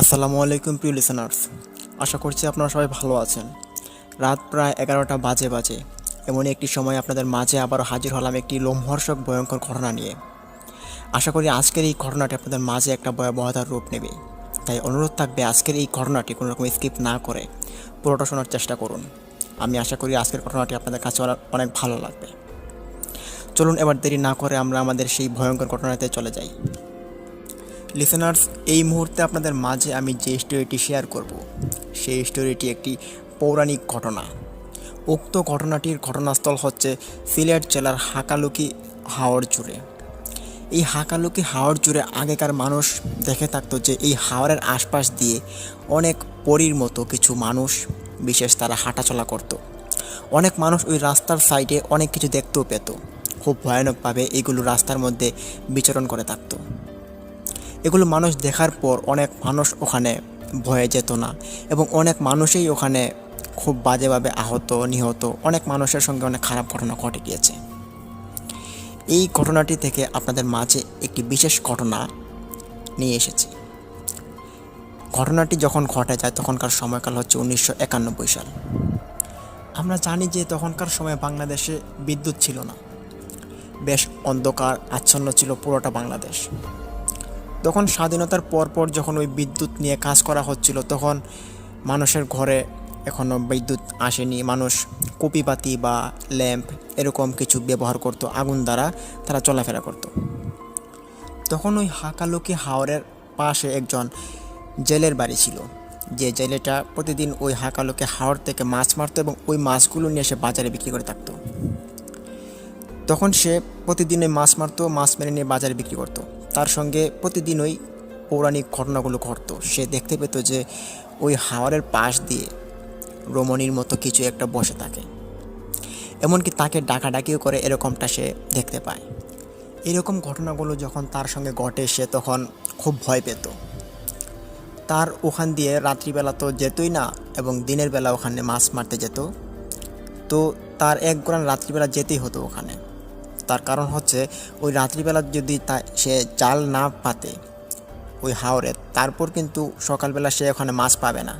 আসসালামু আলাইকুম প্রিয় লিসেনার্স, আশা করছি আপনারা সবাই ভালো আছেন। রাত প্রায় 11টা বাজে। এমনই একটি সময় আপনাদের মাঝে আবারও হাজির হলাম একটি লোমহর্ষক ভয়ঙ্কর ঘটনা নিয়ে। আশা করি আজকের এই ঘটনাটি আপনাদের মাঝে একটা ভয়াবহতার রূপ নেবে। তাই অনুরোধ থাকবে আজকের এই ঘটনাটি কোনো রকম স্কিপ না করে পুরোটা শোনার চেষ্টা করুন। আমি আশা করি আজকের ঘটনাটি আপনাদের কাছে অনেক ভালো লাগবে। চলুন এবার দেরি না করে আমরা আমাদের সেই ভয়ঙ্কর ঘটনাতে চলে যাই। লিসেনার্স, এই মুহূর্তে আপনাদের মাঝে আমি যে স্টোরিটি শেয়ার করব, সেই স্টোরিটি একটি পৌরাণিক ঘটনা। উক্ত ঘটনাটির ঘটনাস্থল হচ্ছে সিলেট জেলার হাকালুকি হাওর জুড়ে। এই হাকালুকি হাওর জুড়ে আগেকার মানুষ দেখে থাকতো যে এই হাওরের আশপাশ দিয়ে অনেক পরীর মতো কিছু মানুষ বিশেষ তারা হাঁটাচলা করত। অনেক মানুষ ওই রাস্তার সাইডে অনেক কিছু দেখতেও পেত। খুব ভয়ানকভাবে এগুলো রাস্তার মধ্যে বিচরণ করে থাকতো। এগুলো মানুষ দেখার পর অনেক মানুষ ওখানে ভয়ে যেত না, এবং অনেক মানুষই ওখানে খুব বাজেভাবে আহত নিহত, অনেক মানুষের সঙ্গে অনেক খারাপ ঘটনা ঘটে গিয়েছে। এই ঘটনাটি থেকে আপনাদের মাঝে একটি বিশেষ ঘটনা নিয়ে এসেছি। ঘটনাটি যখন ঘটে যায় তখনকার সময়কাল হচ্ছে 1991 সাল। আমরা জানি যে তখনকার সময়ে বাংলাদেশে বিদ্যুৎ ছিল না, বেশ অন্ধকার আচ্ছন্ন ছিল পুরোটা বাংলাদেশ। তখন স্বাধীনতার পরপর যখন ওই বিদ্যুৎ নিয়ে কাজ করা হচ্ছিল, তখন মানুষের ঘরে এখনও বিদ্যুৎ আসেনি। মানুষ কপিবাতি বা ল্যাম্প এরকম কিছু ব্যবহার করতো, আগুন দ্বারা তারা চলাফেরা করত। তখন ওই হাকালুকি হাওরের পাশে একজন জেলের বাড়ি ছিল, যে জেলেটা প্রতিদিন ওই হাকালুকি হাওর থেকে মাছ মারতো এবং ওই মাছগুলো নিয়ে সে বাজারে বিক্রি করে থাকতো। তখন সে প্রতিদিন ওই মাছ মারতো, মাছ মেরে নিয়ে বাজারে বিক্রি করতো। তার সঙ্গে প্রতিদিন ওই পৌরাণিক ঘটনাগুলো ঘটতো। সে দেখতে পেত যে ওই হাওরের পাশ দিয়ে রমণীর মতো কিছু একটা বসে থাকে, এমনকি তাকে ডাকাডাকিও করে, এরকমটা সে দেখতে পায়। এরকম ঘটনাগুলো যখন তার সঙ্গে ঘটে সে তখন খুব ভয় পেত। তার ওখান দিয়ে রাত্রিবেলা তো যেতই না, এবং দিনের বেলা ওখানে মাছ মারতে যেত। তো তার এক গ্রাম রাত্রিবেলা যেতেই হতো ওখানে। তার কারণ হচ্ছে ওই রাত্রিবেলা যদি সে জাল না পাতে ওই হাওরে, তারপর কিন্তু সকালবেলা সে ওখানে মাছ পাবে না।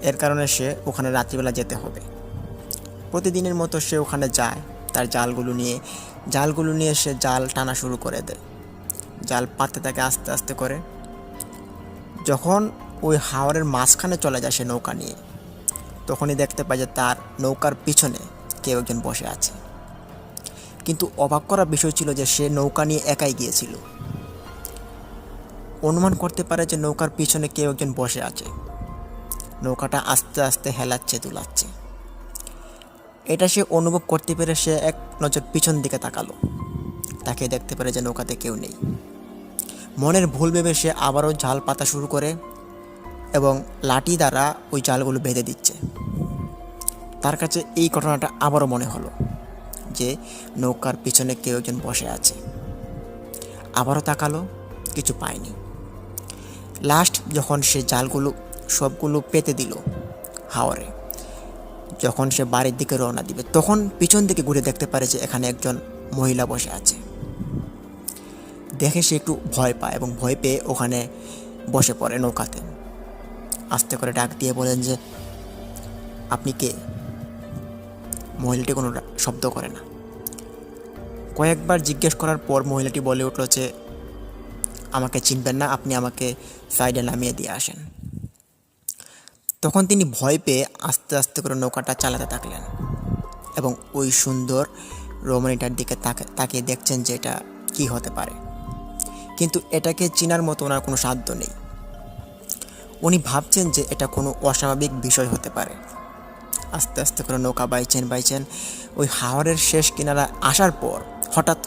এর কারণে সে ওখানে রাত্রিবেলা যেতে হবে। প্রতিদিনের মতো সে ওখানে যায় তার জালগুলো নিয়ে সে জাল টানা শুরু করে দেয়। জাল পাততে থাকে আস্তে আস্তে করে। যখন ওই হাওরের মাঝখানে চলে যায় সে নৌকা নিয়ে, তখনই দেখতে পায় যে তার নৌকার পিছনে কেউ একজন বসে আছে। কিন্তু অবাক করার বিষয় ছিল যে সে নৌকা নিয়ে একাই গিয়েছিল। অনুমান করতে পারে যে নৌকার পিছনে কেউ একজন বসে আছে। নৌকাটা আস্তে আস্তে হেলাচ্ছে দুলাচ্ছে। এটা সে অনুভব করতে পেরে সে এক নজর পিছন দিকে তাকালো। তাকে দেখতে পারে যে নৌকাতে কেউ নেই। মনের ভুল ভেবে সে আবারও জাল পাতা শুরু করে এবং লাঠি দ্বারা ওই জালগুলো বেঁধে দিচ্ছে। তার কাছে এই ঘটনাটা আবারও মনে হলো যে নৌকার পিছনে কেউ একজন বসে আছে। আবারও তাকালো, কিছু পায়নি। লাস্ট যখন সে জালগুলো সবগুলো পেতে দিল হাওরে, যখন সে বাড়ির দিকে রওনা দিবে, তখন পিছন দিকে ঘুরে দেখতে পারে যে এখানে একজন মহিলা বসে আছে। দেখে সে একটু ভয় পায় এবং ভয় পেয়ে ওখানে বসে পড়ে নৌকাতে। আস্তে করে ডাক দিয়ে বলেন যে, আপনি কে? মহিলাটি কোনো শব্দ করে না। কয়েকবার জিজ্ঞেস করার পর মহিলাটি বলে উঠল যে, আমাকে চিনবেন না, আপনি আমাকে সাইডে নামিয়ে দিয়ে আসেন। তখন তিনি ভয় পেয়ে আস্তে আস্তে করে নৌকাটা চালাতে থাকলেন এবং ওই সুন্দর রমণীটার দিকে তাকিয়ে দেখছেন যে এটা কি হতে পারে। কিন্তু এটাকে চেনার মতো ওনার কোনো সাধ্য নেই। উনি ভাবছেন যে এটা কোনো অস্বাভাবিক বিষয় হতে পারে। আস্তে আস্তে করে নৌকা বাইছেন। ওই হাওরের শেষ কিনারা আসার পর হঠাৎ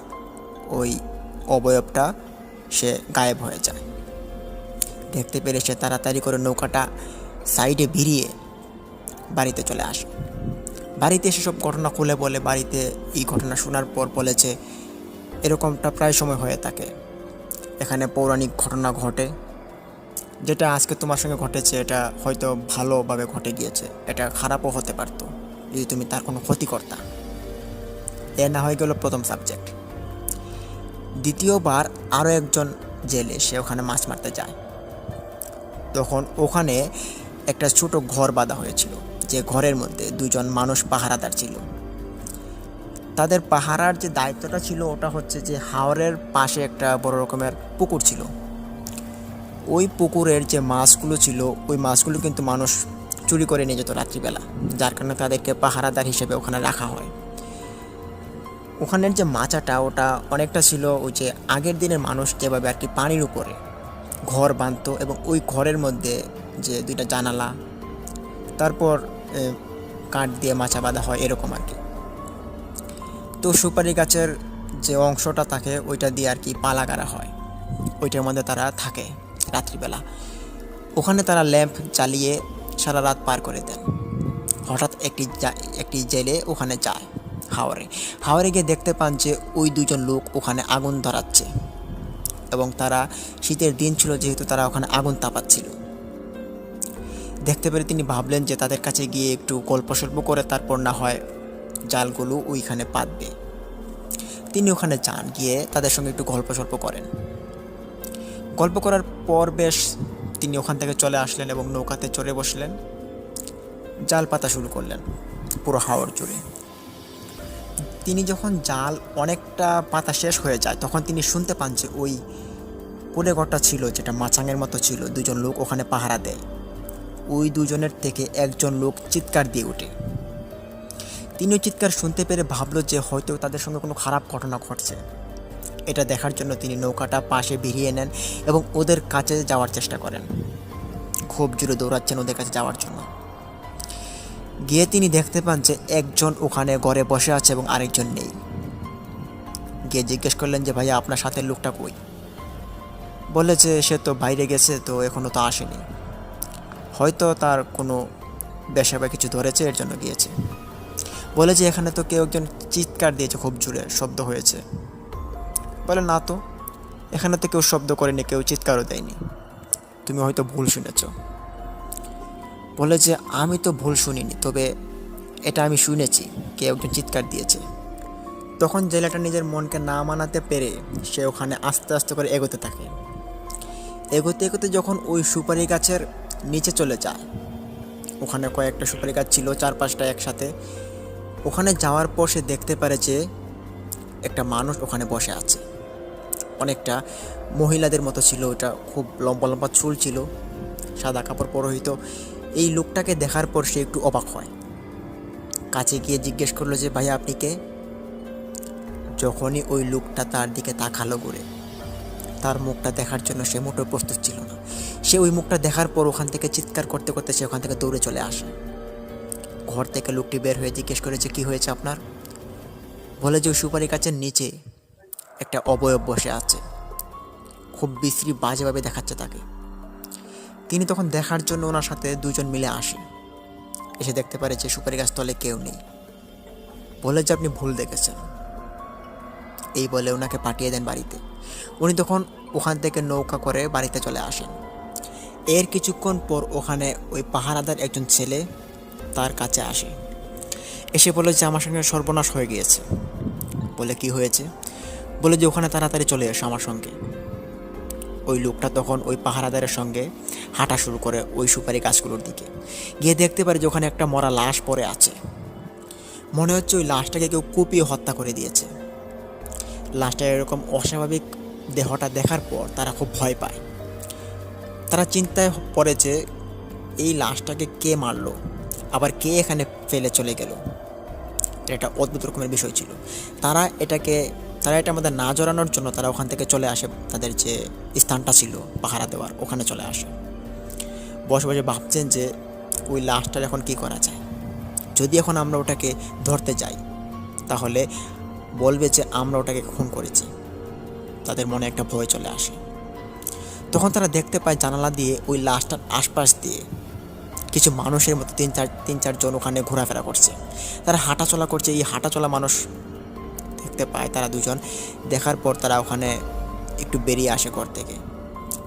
ওই অবয়বটা সে গায়েব হয়ে যায়। দেখতে পেরে সে তাড়াতাড়ি করে নৌকাটা সাইডে ভিড়িয়ে বাড়িতে চলে আসে। বাড়িতে এসে সব ঘটনা খুলে বলে। বাড়িতে এই ঘটনা শোনার পর বলেছে, এরকমটা প্রায় সময় হয়ে থাকে, এখানে পৌরাণিক ঘটনা ঘটে। যেটা আজকে তোমার সঙ্গে ঘটেছে এটা হয়তো ভালোভাবে ঘটে গিয়েছে, এটা খারাপও হতে পারতো যদি তুমি তার কোনো ক্ষতি করতা। এ না হয়ে গেল প্রথম সাবজেক্ট। দ্বিতীয়বার আরও একজন জেলে সে ওখানে মাছ মারতে যায়। তখন ওখানে একটা ছোট ঘর বাঁধা হয়েছিল, যে ঘরের মধ্যে দুজন মানুষ পাহারাদার ছিল। তাদের পাহারার যে দায়িত্বটা ছিল ওটা হচ্ছে যে হাওরের পাশে একটা বড় রকমের পুকুর ছিল। ওই পুকুরের যে মাছগুলো ছিল ওই মাছগুলো কিন্তু মানুষ চুরি করে নিয়ে যেত রাত্রিবেলা, যার কারণে তাদেরকে পাহারাদার হিসেবে ওখানে রাখা হয়। ওখানের যে মাচাটা ওটা অনেকটা ছিল ওই যে আগের দিনের মানুষ যেভাবে আর কি পানির উপরে ঘর বাঁধতো, এবং ওই ঘরের মধ্যে যে দুইটা জানালা, তারপর কাঠ দিয়ে মাচা বাঁধা হয় এরকম আর কি। তো সুপারি গাছের যে অংশটা থাকে ওইটা দিয়ে আর কি পালা গাড়া হয়, ওইটার মধ্যে তারা থাকে রাত্রিবেলা। ওখানে তারা ল্যাম্প জ্বালিয়ে সারা রাত পার করে দেন। হঠাৎ একটি জেলে ওখানে যায় হাওরে গিয়ে দেখতে পান যে ওই দুজন লোক ওখানে আগুন ধরাচ্ছে, এবং তারা শীতের দিন ছিল যেহেতু তারা ওখানে আগুন তাপাচ্ছিল। দেখতে পেরে তিনি ভাবলেন যে তাদের কাছে গিয়ে একটু গল্প সল্প করে তারপর না হয় জালগুলো ওইখানে পাতবে। তিনি ওখানে যান, গিয়ে তাদের সঙ্গে একটু গল্প সল্প করেন। গল্প করার পর বেশ তিনি ওখান থেকে চলে আসলেন এবং নৌকাতে চড়ে বসলেন, জাল পাতা শুরু করলেন পুরো হাওর জুড়ে। তিনি যখন জাল অনেকটা পাতা শেষ হয়ে যায় তখন তিনি শুনতে পান যে ওই কুলে ঘরটা ছিল যেটা মাচাঙের মতো ছিল, দুজন লোক ওখানে পাহারা দেয়। ওই দুজনের থেকে একজন লোক চিৎকার দিয়ে ওঠে। তিনিও চিৎকার শুনতে পেরে ভাবলো যে হয়তো তাদের সঙ্গে কোনো খারাপ ঘটনা ঘটছে। এটা দেখার জন্য তিনি নৌকাটা পাশে ভিড়িয়ে নেন এবং ওদের কাছে যাওয়ার চেষ্টা করেন। খুব জোরে দৌড়াচ্ছেন ওদের কাছে যাওয়ার জন্য। গিয়ে তিনি দেখতে পান যে একজন ওখানে ঘরে বসে আছে এবং আরেকজন নেই। গিয়ে জিজ্ঞেস করলেন যে ভাইয়া আপনার সাথে লোকটা কই? বলে যে সে তো বাইরে গেছে, তো এখনও তো আসেনি, হয়তো তার কোনো বেশা বা কিছু ধরেছে এর জন্য গিয়েছে। বলে যে এখানে তো কেউ একজন চিৎকার দিয়েছে, খুব জোরে শব্দ হয়েছে। বলে না তো, এখানে তো কেউ শব্দ করেনি, কেউ চিৎকারও দেয়নি, তুমি হয়তো ভুল শুনেছ। বলে যে আমি তো ভুল শুনিনি, তবে এটা আমি শুনেছি কেউ একজন চিৎকার দিয়েছে। তখন জেলেটা নিজের মনকে না মানাতে পেরে সে ওখানে আস্তে আস্তে করে এগোতে থাকে। এগোতে এগোতে যখন ওই সুপারি গাছের নিচে চলে যায়, ওখানে কয়েকটা সুপারি গাছ ছিল, 4-5টা একসাথে। ওখানে যাওয়ার পর সে দেখতে পারে যে একটা মানুষ ওখানে বসে আছে, অনেকটা মহিলাদের মতো ছিল, ওটা খুব লম্বা লম্বা চুল ছিল, সাদা কাপড় পরিহিত। এই লোকটাকে দেখার পর সে একটু অবাক হয়, কাছে গিয়ে জিজ্ঞেস করলো যে ভাইয়া আপনি কে? যখনই ওই লোকটা তার দিকে তাকালো ঘুরে, তার মুখটা দেখার জন্য সে মোটেও প্রস্তুত ছিল না। সে ওই মুখটা দেখার পর ওখান থেকে চিৎকার করতে করতে সে ওখান থেকে দৌড়ে চলে আসে। ঘর থেকে লোকটি বের হয়ে জিজ্ঞেস করেছে কি হয়েছে আপনার? বলে যে ওই সুপারি গাছের নিচে একটা অবয়ব বসে আছে, খুব বিশ্রী বাজেভাবে দেখাচ্ছে তাকে। তিনি তখন দেখার জন্য ওনার সাথে দুজন মিলে আসে। এসে দেখতে পারে যে সুপারি গাছ তলে কেউ নেই। বলে যে আপনি ভুল দেখেছেন, এই বলে ওনাকে পাঠিয়ে দেন বাড়িতে। উনি তখন ওখান থেকে নৌকা করে বাড়িতে চলে আসেন। এর কিছুক্ষণ পর ওখানে ওই পাহারাদার একজন ছেলে তার কাছে আসে, এসে বলে যে আমার সঙ্গে সর্বনাশ হয়ে গিয়েছে। বলে কি হয়েছে? বলে যে ওখানে তাড়াতাড়ি চলে এসো আমার সঙ্গে। ওই লোকটা তখন ওই পাহারাদারের সঙ্গে হাঁটা শুরু করে ওই সুপারি গাছগুলোর দিকে। গিয়ে দেখতে পারে যে ওখানে একটা মরা লাশ পড়ে আছে। মনে হচ্ছে ওই লাশটাকে কেউ কুপিয়ে হত্যা করে দিয়েছে। লাশটার এরকম অস্বাভাবিক দেহটা দেখার পর তারা খুব ভয় পায়। তারা চিন্তায় পড়ে যে এই লাশটাকে কে মারলো, আবার কে এখানে ফেলে চলে গেল। এটা অদ্ভুত রকমের বিষয় ছিল। তারা এটা আমাদের না জড়ানোর জন্য তারা ওখান থেকে চলে আসে, তাদের যে স্থানটা ছিল পাহারা দেওয়ার ওখানে চলে আসে। বসে বসে ভাবছেন যে ওই লাশটার এখন কি করা যায়। যদি এখন আমরা ওটাকে ধরতে যাই তাহলে বলবে যে আমরা ওটাকে খুন করেছি। তাদের মনে একটা ভয় চলে আসে। তখন তারা দেখতে পায় জানালা দিয়ে ওই লাশটার আশপাশ দিয়ে কিছু মানুষের মতো তিন চারজন ওখানে ঘোরাফেরা করছে। তারা হাঁটাচলা করছে। এই হাঁটাচলা মানুষ দেখতে পায় তারা দুজন। দেখার পর তারা ওখানে একটু বেরিয়ে আসে ঘর থেকে।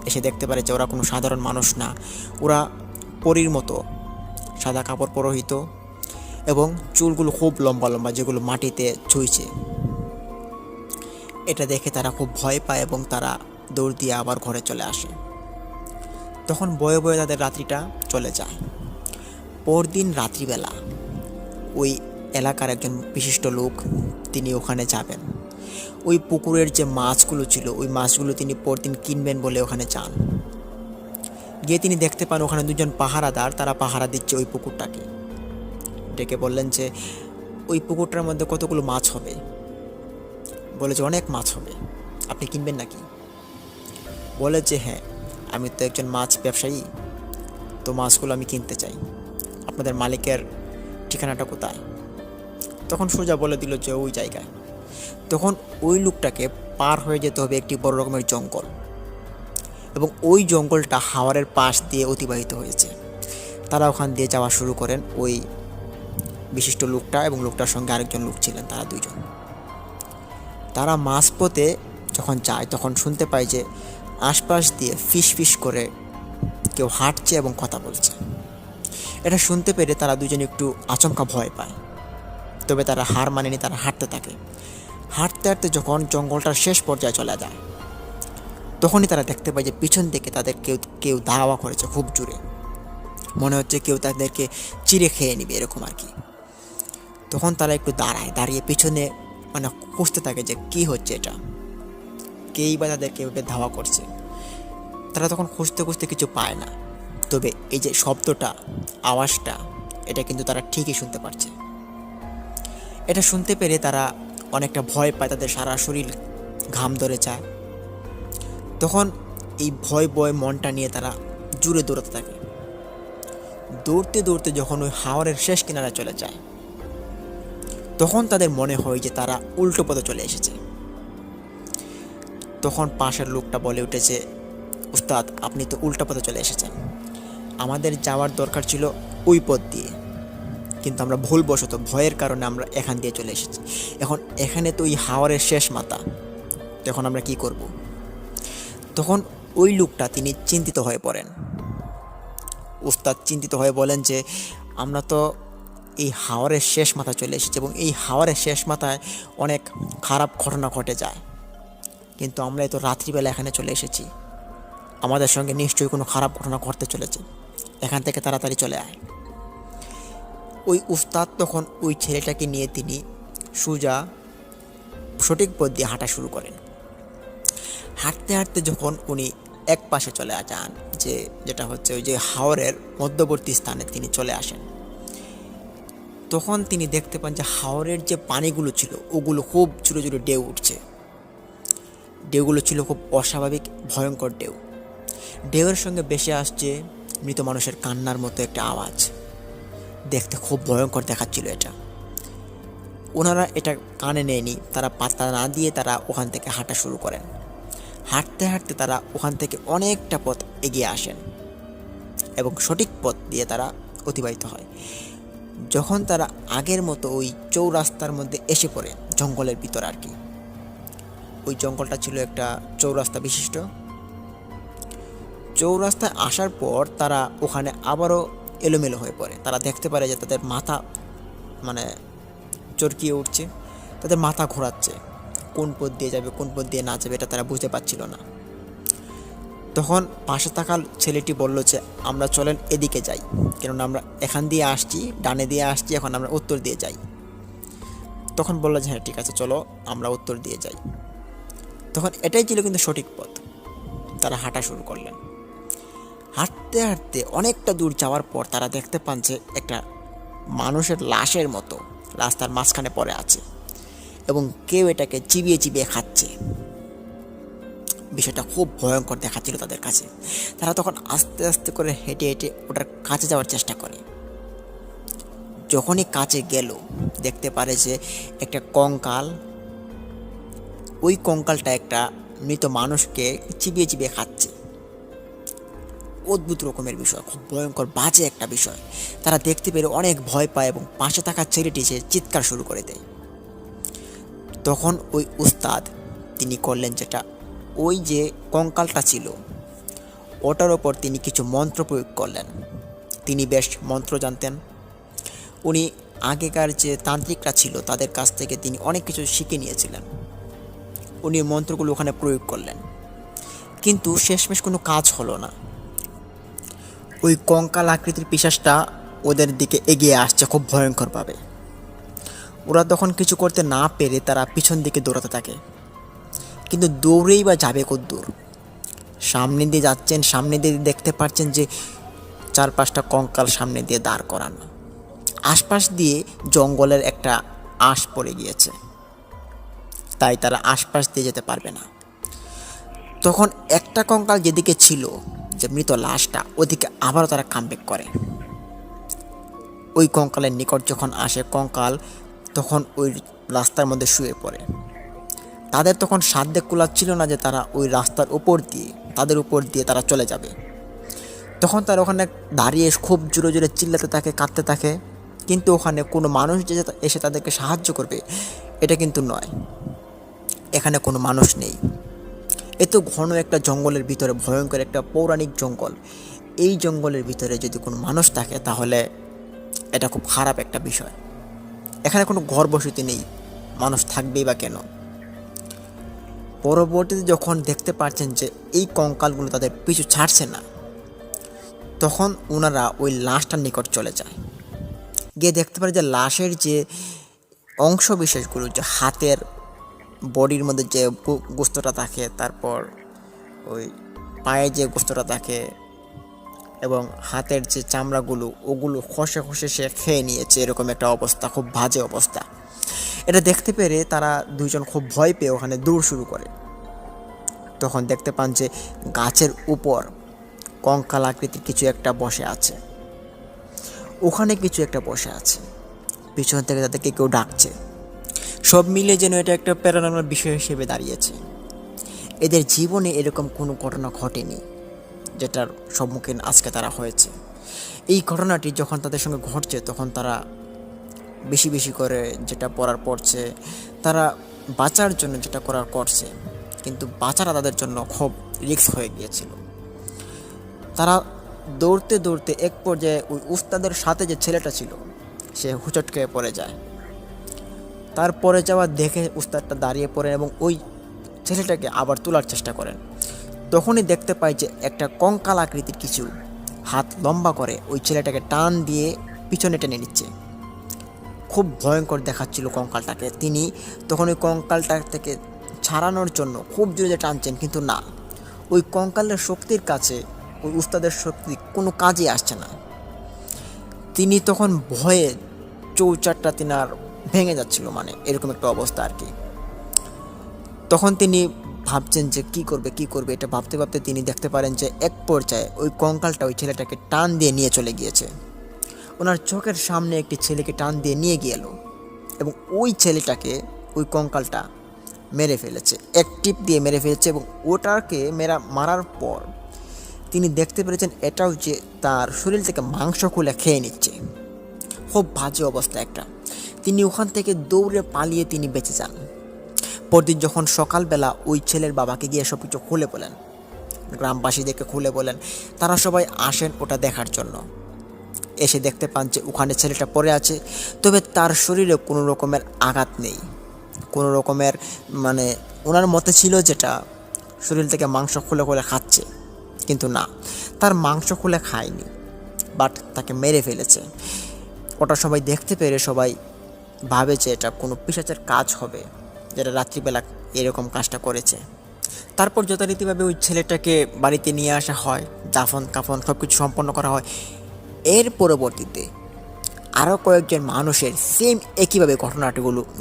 এসে দেখতে পারে যে ওরা কোনো সাধারণ মানুষ না, ওরা পরীর মতো সাদা কাপড় পরিহিত এবং চুলগুলো খুব লম্বা লম্বা, যেগুলো মাটিতে ছুঁইছে। এটা দেখে তারা খুব ভয় পায় এবং তারা দৌড় দিয়ে আবার ঘরে চলে আসে। তখন বয়ে বয়ে তাদের রাত্রিটা চলে যায়। পরদিন রাত্রিবেলা ওই এলাকার একজন বিশিষ্ট লোক তিনি ওখানে যাবেন। ওই পুকুরের যে মাছগুলো ছিল ওই মাছগুলো তিনি পরদিন কিনবেন বলে ওখানে যান। গিয়ে তিনি দেখতে পান ওখানে দুজন পাহারাদার, তারা পাহারা দিচ্ছে ওই পুকুরটাকে। ডেকে বললেন যে ওই পুকুরটার মধ্যে কতগুলো মাছ হবে? বলে যে অনেক মাছ হবে, আপনি কিনবেন নাকি? বলে যে হ্যাঁ, আমি তো একজন মাছ ব্যবসায়ী, তো মাছগুলো আমি কিনতে চাই। আপনাদের মালিকের ঠিকানাটা কোথায়? তখন সোজা বলে দিল যে ওই জায়গায়। তখন ওই লোকটাকে পার হয়ে যেতে হবে একটি বড় রকমের জঙ্গল, এবং ওই জঙ্গলটা হাওরের পাশ দিয়ে অতিবাহিত হয়েছে। তারা ওখান দিয়ে যাওয়া শুরু করেন, ওই বিশিষ্ট লোকটা এবং লোকটার সঙ্গে আরেকজন লোক ছিলেন, তারা দুইজন। তারা মাঝপথে যখন যায় তখন শুনতে পায় যে আশপাশ দিয়ে ফিস ফিস করে কেউ হাঁটছে এবং কথা বলছে। এটা শুনতে পেরে তারা দুজন একটু আচমকা ভয় পায়, তবে তারা হার মানেনি, তারা হাঁটতে থাকে। হাঁটতে হাঁটতে যখন জঙ্গলটার শেষ পর্যায়ে চলে যায় তখনই তারা দেখতে পায় যে পিছন থেকে তাদের কেউ কেউ ধাওয়া করেছে খুব জোরে। মনে হচ্ছে কেউ তাদেরকে চিড়ে খেয়ে নিবে এরকম আর কি। তখন তারা একটু দাঁড়িয়ে পিছনে মানে খুঁজতে থাকে যে কি হচ্ছে, এটা কেই বা তাদেরকে এভাবে ধাওয়া করছে। তারা তখন খুঁজতে খুঁজতে কিছু পায় না, তবে এই যে শব্দটা, আওয়াজটা, এটা কিন্তু তারা ঠিকই শুনতে পারছে। এটা শুনতে পেরে তারা অনেকটা ভয় পায়, তাদের সারা শরীর ঘাম ধরে যায়। তখন এই ভয় মনটা নিয়ে তারা জুড়ে দৌড়াতে থাকে। দৌড়তে দৌড়তে যখন ওই হাওরের শেষ কিনারে চলে যায় তখন তাদের মনে হয় যে তারা উল্টো পথে চলে এসেছে। তখন পাশের লোকটা বলে উঠেছে, উস্তাদ আপনি তো উল্টো পথে চলে এসেছেন, আমাদের যাওয়ার দরকার ছিল ওই পথ দিয়ে, কিন্তু আমরা ভুলবশত ভয়ের কারণে আমরা এখান দিয়ে চলে এসেছি। এখন এখানে তো ওই হাওরের শেষ মাথা, তখন আমরা কি করব? তখন ওই লোকটা তিনি চিন্তিত হয়ে পড়েন। উস্তাদ চিন্তিত হয়ে বলেন যে আমরা তো এই হাওরের শেষ মাথা চলে এসেছি এবং এই হাওরের শেষ মাথায় অনেক খারাপ ঘটনা ঘটে যায়, কিন্তু আমরা তো রাত্রিবেলা এখানে চলে এসেছি, আমাদের সঙ্গে নিশ্চয়ই কোনো খারাপ ঘটনা ঘটতে চলেছে, এখান থেকে তাড়াতাড়ি চলে আয়। ওই উস্তাদ তখন ওই ছেলেটাকে নিয়ে তিনি সোজা সঠিক পথ দিয়ে হাঁটা শুরু করেন। হাঁটতে হাঁটতে যখন উনি এক পাশে চলে যান, যেটা হচ্ছে ওই যে হাওরের মধ্যবর্তী স্থানে তিনি চলে আসেন, তখন তিনি দেখতে পান যে হাওরের যে পানিগুলো ছিল ওগুলো খুব ছোটো ছোটো ঢেউ উঠছে। ঢেউগুলো ছিল খুব অস্বাভাবিক ভয়ঙ্কর ঢেউ। ঢেউয়ের সঙ্গে ভেসে আসছে মৃত মানুষের কান্নার মতো একটা আওয়াজ। দেখতে খুব ভয়ঙ্কর দেখাচ্ছিল এটা। ওনারা এটা কানে নেয়নি, তারা পাত্তা না দিয়ে তারা ওখান থেকে হাঁটা শুরু করেন। হাঁটতে হাঁটতে তারা ওখান থেকে অনেকটা পথ এগিয়ে আসেন এবং সঠিক পথ দিয়ে তারা অতিবাহিত হয়। যখন তারা আগের মতো ওই চৌরাস্তার মধ্যে এসে পড়ে, জঙ্গলের ভিতর আর কি, ওই জঙ্গলটা ছিল একটা চৌরাস্তা বিশিষ্ট। চৌরাস্তায় আসার পর তারা ওখানে আবারও এলোমেলো হয়ে পড়ে। তারা দেখতে পারে যে তাদের মাথা মানে চরকিয়ে উঠছে, তাদের মাথা ঘোরাচ্ছে, কোন পথ দিয়ে যাবে কোন পথ দিয়ে না যাবে এটা তারা বুঝতে পারছিল না। তখন পাশে থাকা ছেলেটি বলল যে আমরা চলেন এদিকে যাই, কেননা আমরা এখান দিয়ে আসছি, ডানে দিয়ে আসছি, এখন আমরা উত্তর দিয়ে যাই। তখন বলল যে হ্যাঁ ঠিক আছে চলো আমরা উত্তর দিয়ে যাই। তখন এটাই ছিল কিন্তু সঠিক পথ। তারা হাঁটা শুরু করলেন। হাঁটতে হাঁটতে অনেকটা দূর যাওয়ার পর তারা দেখতে পান যে একটা মানুষের লাশের মতো রাস্তার মাঝখানে পড়ে আছে এবং কেউ এটাকে চিবিয়ে চিবিয়ে খাচ্ছে। বিষয়টা খুব ভয়ঙ্কর দেখাচ্ছিল তাদের কাছে। তারা তখন আস্তে আস্তে করে হেঁটে হেঁটে ওটার কাছে যাওয়ার চেষ্টা করে। যখনই কাছে গেল দেখতে পারে যে একটা কঙ্কাল, ওই কঙ্কালটা একটা মৃত মানুষকে চিবিয়ে চিবিয়ে খাচ্ছে। অদ্ভুত রকমের বিষয়, খুব ভয়ঙ্কর বাজে একটা বিষয়। তারা দেখতে পেরে অনেক ভয় পায় এবং পাশে থাকা ছেলেটি সে চিৎকার শুরু করে দেয়। তখন ওই উস্তাদ তিনি করলেন যেটা, ওই যে কঙ্কালটা ছিল ওটার ওপর তিনি কিছু মন্ত্র প্রয়োগ করলেন। তিনি বেশ মন্ত্র জানতেন। উনি আগেকার যে তান্ত্রিকরা ছিল তাদের কাছ থেকে তিনি অনেক কিছু শিখে নিয়েছিলেন। উনি মন্ত্রগুলো ওখানে প্রয়োগ করলেন, কিন্তু শেষমেশ কোনো কাজ হলো না। ওই কঙ্কাল আকৃতির পিশাচটা ওদের দিকে এগিয়ে আসছে খুব ভয়ঙ্করভাবে। ওরা তখন কিছু করতে না পেরে তারা পিছন দিকে দৌড়াতে থাকে, কিন্তু দৌড়েই বা যাবে কদ্দূর? সামনে দিয়ে যাচ্ছেন, সামনে দিয়ে দেখতে পাচ্ছেন যে 4-5টা কঙ্কাল সামনে দিয়ে দাঁড় করানো। আশপাশ দিয়ে জঙ্গলের একটা আঁশ পড়ে গিয়েছে, তাই তারা আশপাশ দিয়ে যেতে পারবে না। তখন একটা কঙ্কাল যেদিকে ছিল, যে মৃত লাশটা, ওদিকে আবারও তারা কামব্যাক করে। ওই কঙ্কালের নিকট যখন আসে কঙ্কাল, তখন ওই রাস্তার মধ্যে শুয়ে পড়ে। তাদের তখন সাধ্যে কুলাচ্ছিল না যে তারা ওই রাস্তার উপর দিয়ে, তাদের উপর দিয়ে তারা চলে যাবে। তখন তারা ওখানে দাঁড়িয়ে খুব জোরে জোরে চিল্লাতে থাকে, কাঁদতে থাকে, কিন্তু ওখানে কোনো মানুষ যে এসে তাদেরকে সাহায্য করবে এটা কিন্তু নয়। এখানে কোনো মানুষ নেই। এত ঘন একটা জঙ্গলের ভিতরে, ভয়ঙ্কর একটা পৌরাণিক জঙ্গল, এই জঙ্গলের ভিতরে যদি কোনো মানুষ থাকে তাহলে এটা খুব খারাপ একটা বিষয়। এখানে কোনো ঘর বসতি নেই, মানুষ থাকবেই বা কেন? পরবর্তীতে যখন দেখতে পাচ্ছেন যে এই কঙ্কালগুলো তাদের পিছু ছাড়ছে না, তখন ওনারা ওই লাশটার নিকট চলে যায়। গিয়ে দেখতে পারে যে লাশের যে অংশ বিশেষগুলো, যে হাতের বডির মধ্যে যে গোস্তটা থাকে, তারপর ওই পায়ে যে গোস্তটা থাকে, এবং হাতের যে চামড়াগুলো, ওগুলো খসে খসে সে খেয়ে নিয়েছে, এরকম একটা অবস্থা, খুব বাজে অবস্থা। এটা দেখতে পেরে তারা দুইজন খুব ভয় পেয়ে ওখানে দৌড় শুরু করে। তখন দেখতে পান যে গাছের উপর কঙ্কাল আকৃতির কিছু একটা বসে আছে, ওখানে কিছু একটা বসে আছে, পিছন থেকে তাদেরকে কেউ ডাকছে। সব মিলে যেন এটা একটা প্যারানর্মাল বিষয় হিসেবে দাঁড়িয়েছে। এদের জীবনে এরকম কোনো ঘটনা ঘটেনি যেটার সম্মুখীন আজকে তারা হয়েছে। এই ঘটনাটি যখন তাদের সঙ্গে ঘটছে, তখন তারা বেশি বেশি করে যেটা পড়ার পড়ছে, তারা বাঁচার জন্য যেটা করার করছে, কিন্তু বাঁচাটা তাদের জন্য খুব রিস্ক হয়ে গিয়েছিল। তারা দৌড়তে দৌড়তে এক পর্যায়ে ওই উস্তাদের সাথে যে ছেলেটা ছিল, সে হুচট খেয়ে পড়ে যায়। তারপরে যাওয়া দেখে উস্তাদটা দাঁড়িয়ে পড়েন এবং ওই ছেলেটাকে আবার তোলার চেষ্টা করেন। তখনই দেখতে পাই যে একটা কঙ্কাল আকৃতির কিছু হাত লম্বা করে ওই ছেলেটাকে টান দিয়ে পিছনে টেনে নিচ্ছে। খুব ভয়ঙ্কর দেখাচ্ছিল কঙ্কালটাকে। তিনি তখন ওই কঙ্কালটা থেকে ছাড়ানোর জন্য খুব জোরে টানছেন, কিন্তু না, ওই কঙ্কালের শক্তির কাছে ওই উস্তাদের শক্তি কোনো কাজে আসছে না। তিনি তখন ভয়ে চৌচারটা তিনার ভেঙে যাচ্ছিল, মানে এরকম একটা অবস্থা আর কি। তখন তিনি ভাবছেন যে কি করবে, এটা ভাবতে ভাবতে তিনি দেখতে পারেন যে এক পর্যায়ে ওই কঙ্কালটা ওই ছেলেটাকে টান দিয়ে নিয়ে চলে গিয়েছে। ওনার চোখের সামনে একটি ছেলেকে টান দিয়ে নিয়ে গেল এবং ওই ছেলেটাকে ওই কঙ্কালটা মেরে ফেলেছে, এক টিপ দিয়ে মেরে ফেলেছে। এবং ওটাকে মারার পর তিনি দেখতে পেরেছেন এটাও যে তার শরীর থেকে মাংস খুলে খেয়ে নিচ্ছে। খুব বাজে অবস্থা একটা। তিনি ওখান থেকে দৌড়ে পালিয়ে তিনি বেঁচে যান। পরদিন যখন সকালবেলা ওই ছেলের বাবাকে গিয়ে সব কিছু খুলে বলেন, গ্রামবাসীদেরকে খুলে বলেন, তারা সবাই আসেন ওটা দেখার জন্য। এসে দেখতে পান যে ওখানে ছেলেটা পড়ে আছে, তবে তার শরীরে কোনো রকমের আঘাত নেই, কোনো রকমের, মানে ওনার মতে ছিল যেটা শরীর থেকে মাংস খুলে খুলে খাচ্ছে, কিন্তু না, তার মাংস খুলে খায়নি, বাট তাকে মেরে ফেলেছে। ওটা সবাই দেখতে পেরে সবাই ভাবে যে এটা কোনো পিশাচের কাজ হবে, যেটা রাত্রিবেলা এরকম কাজটা করেছে। তারপর যথারীতিভাবে ওই ছেলেটাকে বাড়িতে নিয়ে আসা হয়, দাফন কাফন সব কিছু সম্পন্ন করা হয়। এর পরবর্তীতে আরও কয়েকজন মানুষের সেম একইভাবে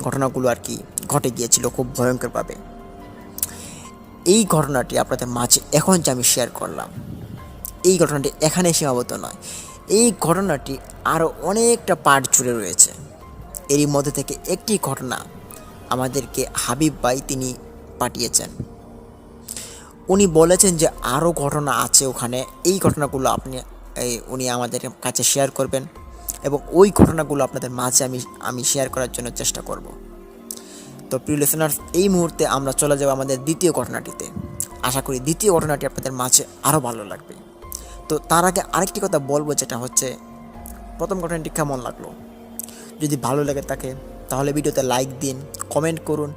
ঘটনাগুলো আর কি ঘটে গিয়েছিল খুব ভয়ঙ্করভাবে। এই ঘটনাটি আপনাদের মাঝে এখন যে আমি শেয়ার করলাম, এই ঘটনাটি এখানে সীমাবদ্ধ নয়। এই ঘটনাটি আরও অনেকটা পার্ট জুড়ে রয়েছে। এরই মধ্যে থেকে একটি ঘটনা আমাদেরকে হাবিব ভাই তিনি পাঠিয়েছেন। উনি বলেছেন যে আরও ঘটনা আছে ওখানে, এই ঘটনাগুলো উনি আমাদের কাছে শেয়ার করবেন এবং ওই ঘটনাগুলো আপনাদের মাঝে আমি শেয়ার করার জন্য চেষ্টা করব। তো প্রিয় লিসেনার্স, এই মুহূর্তে আমরা চলে যাব আমাদের দ্বিতীয় ঘটনাটিতে। আশা করি দ্বিতীয় ঘটনাটি আপনাদের মাঝে আরও ভালো লাগবে। তো তার আগে আরেকটি কথা বলবো, যেটা হচ্ছে প্রথম ঘটনাটি কেমন লাগলো। যদি ভালো লেগে থাকে তাহলে ভিডিওতে লাইক দিন, কমেন্ট করুন,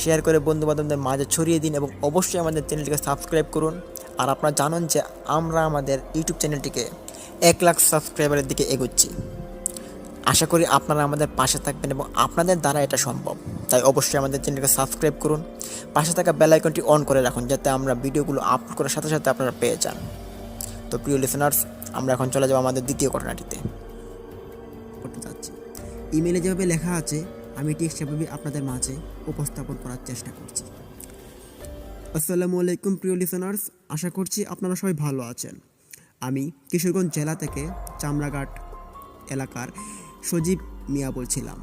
শেয়ার করে বন্ধুবান্ধবদের মাঝে ছড়িয়ে দিন এবং অবশ্যই আমাদের চ্যানেলটিকে সাবস্ক্রাইব করুন। আর আপনারা জানেন যে আমরা আমাদের ইউটিউব চ্যানেলটিকে 1 লাখ সাবস্ক্রাইবারের দিকে এগোচ্ছি। আশা করি আপনারা আমাদের পাশে থাকবেন এবং আপনাদের দ্বারা এটা সম্ভব। তাই অবশ্যই আমাদের চ্যানেলকে সাবস্ক্রাইব করুন, পাশে থাকা বেল আইকনটি অন করে রাখুন যাতে আমরা ভিডিওগুলো আপলোড করার সাথে সাথে আপনারা পেয়ে যান। তো প্রিয় লিসেনার্স, আমরা এখন চলে যাব আমাদের দ্বিতীয় ঘটনাটিতে করতে যাচ্ছি। ইমেলে যেভাবে লেখা আছে আমি ঠিক সেভাবে আপনাদের মাঝে উপস্থাপন করার চেষ্টা করছি। আসসালামু আলাইকুম প্রিয় লিসেনার্স, আশা করছি আপনারা সবাই ভালো আছেন। আমি কিশোরগঞ্জ জেলা থেকে চামড়াঘাট এলাকার সজীব মিয়া বলছিলাম।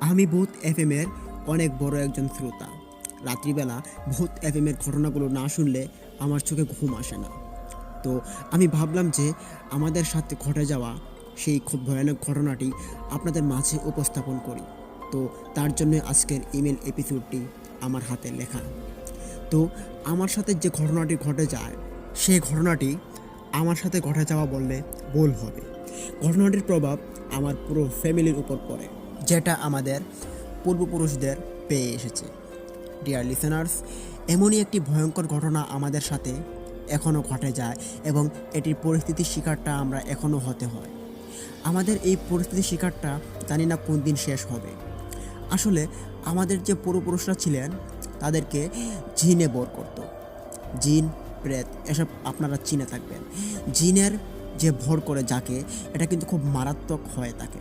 আমি ভূত এফএমের অনেক বড় একজন শ্রোতা। রাত্রিবেলা ভূত এফএমের ঘটনাগুলো না শুনলে আমার চোখে ঘুম আসে না। তো আমি ভাবলাম যে আমাদের সাথে ঘটে যাওয়া সেই খুব ভয়ানক ঘটনাটি আপনাদের মাঝে উপস্থাপন করি। তো তার জন্য আজকের ইমেল এপিসোডটি আমার হাতে লেখা। তো আমার সাথে যে ঘটনাটি ঘটে যায় সেই ঘটনাটি আমার সাথে ঘটে যাওয়া বললে ভুল হবে। ঘটনাটির প্রভাব আমার পুরো ফ্যামিলির উপর পড়ে, যেটা আমাদের পূর্বপুরুষদের পেয়ে এসেছে। ডিয়ার লিসেনার্স, এমনই একটি ভয়ঙ্কর ঘটনা আমাদের সাথে এখনও ঘটে যায় এবং এটির পরিস্থিতির শিকারটা আমরা এখনও হতে হয়। আমাদের এই পরিস্থিতির শিকারটা জানি না কোন দিন শেষ হবে। আসলে আমাদের যে পূর্বপুরুষরা ছিলেন তাদেরকে জিনে বর করত। জিন, প্রেত এসব আপনারা চিনে থাকবেন। জিনের যে ভর করে যাকে, এটা কিন্তু খুব মারাত্মক হয়ে থাকে।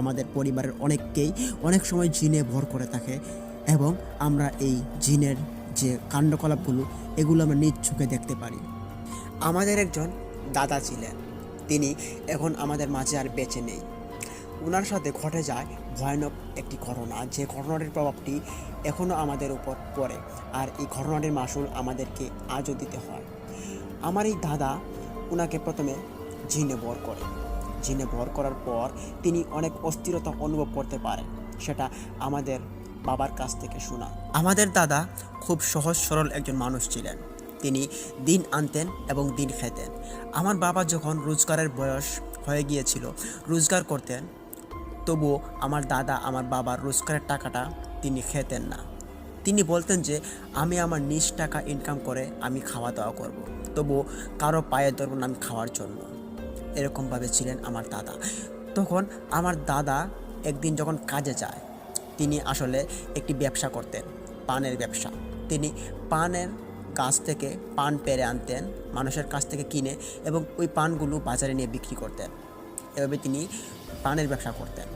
আমাদের পরিবারের অনেককেই অনেক সময় জিনে ভর করে থাকে এবং আমরা এই জিনের যে কাণ্ডকলাপগুলো এগুলো আমরা নিজ চোখে দেখতে পারি। আমাদের একজন দাদা ছিলেন, তিনি এখন আমাদের মাঝে আর বেঁচে নেই। ওনার সাথে ঘটে যায় ভয়ানক একটি ঘটনা, যে ঘটনাটির প্রভাবটি এখনও আমাদের উপর পড়ে, আর এই ঘটনাটির মাসুল আমাদেরকে আজও দিতে হয়। আমার এই দাদা ওনাকে প্রথমে জিনে ভর করে। জিনে ভর করার পর তিনি অনেক অস্থিরতা অনুভব করতে পারেন, সেটা আমাদের বাবার কাছ থেকে শোনা। আমাদের দাদা খুব সহজ সরল একজন মানুষ ছিলেন। তিনি দিন আনতেন এবং দিন খেতেন। আমার বাবা যখন রোজগারের বয়স হয়ে গিয়েছিল, রোজগার করতেন, তবুও আমার দাদা আমার বাবার রোজগারের টাকাটা তিনি খেতেন না। তিনি বলতেন যে আমি আমার নিজ টাকা ইনকাম করে আমি খাওয়া দাওয়া করব, তবুও কারো পায়ে ধরব না আমি খাওয়ার জন্য। এরকমভাবে ছিলেন আমার দাদা। তখন আমার দাদা একদিন যখন কাজে যায়, তিনি আসলে একটি ব্যবসা করতেন, পানের ব্যবসা। তিনি পানের গাছ থেকে পান পেড়ে আনতেন মানুষের কাছ থেকে কিনে এবং ওই পানগুলো বাজারে নিয়ে বিক্রি করতেন। এভাবে তিনি পানের ব্যবসা করতেন।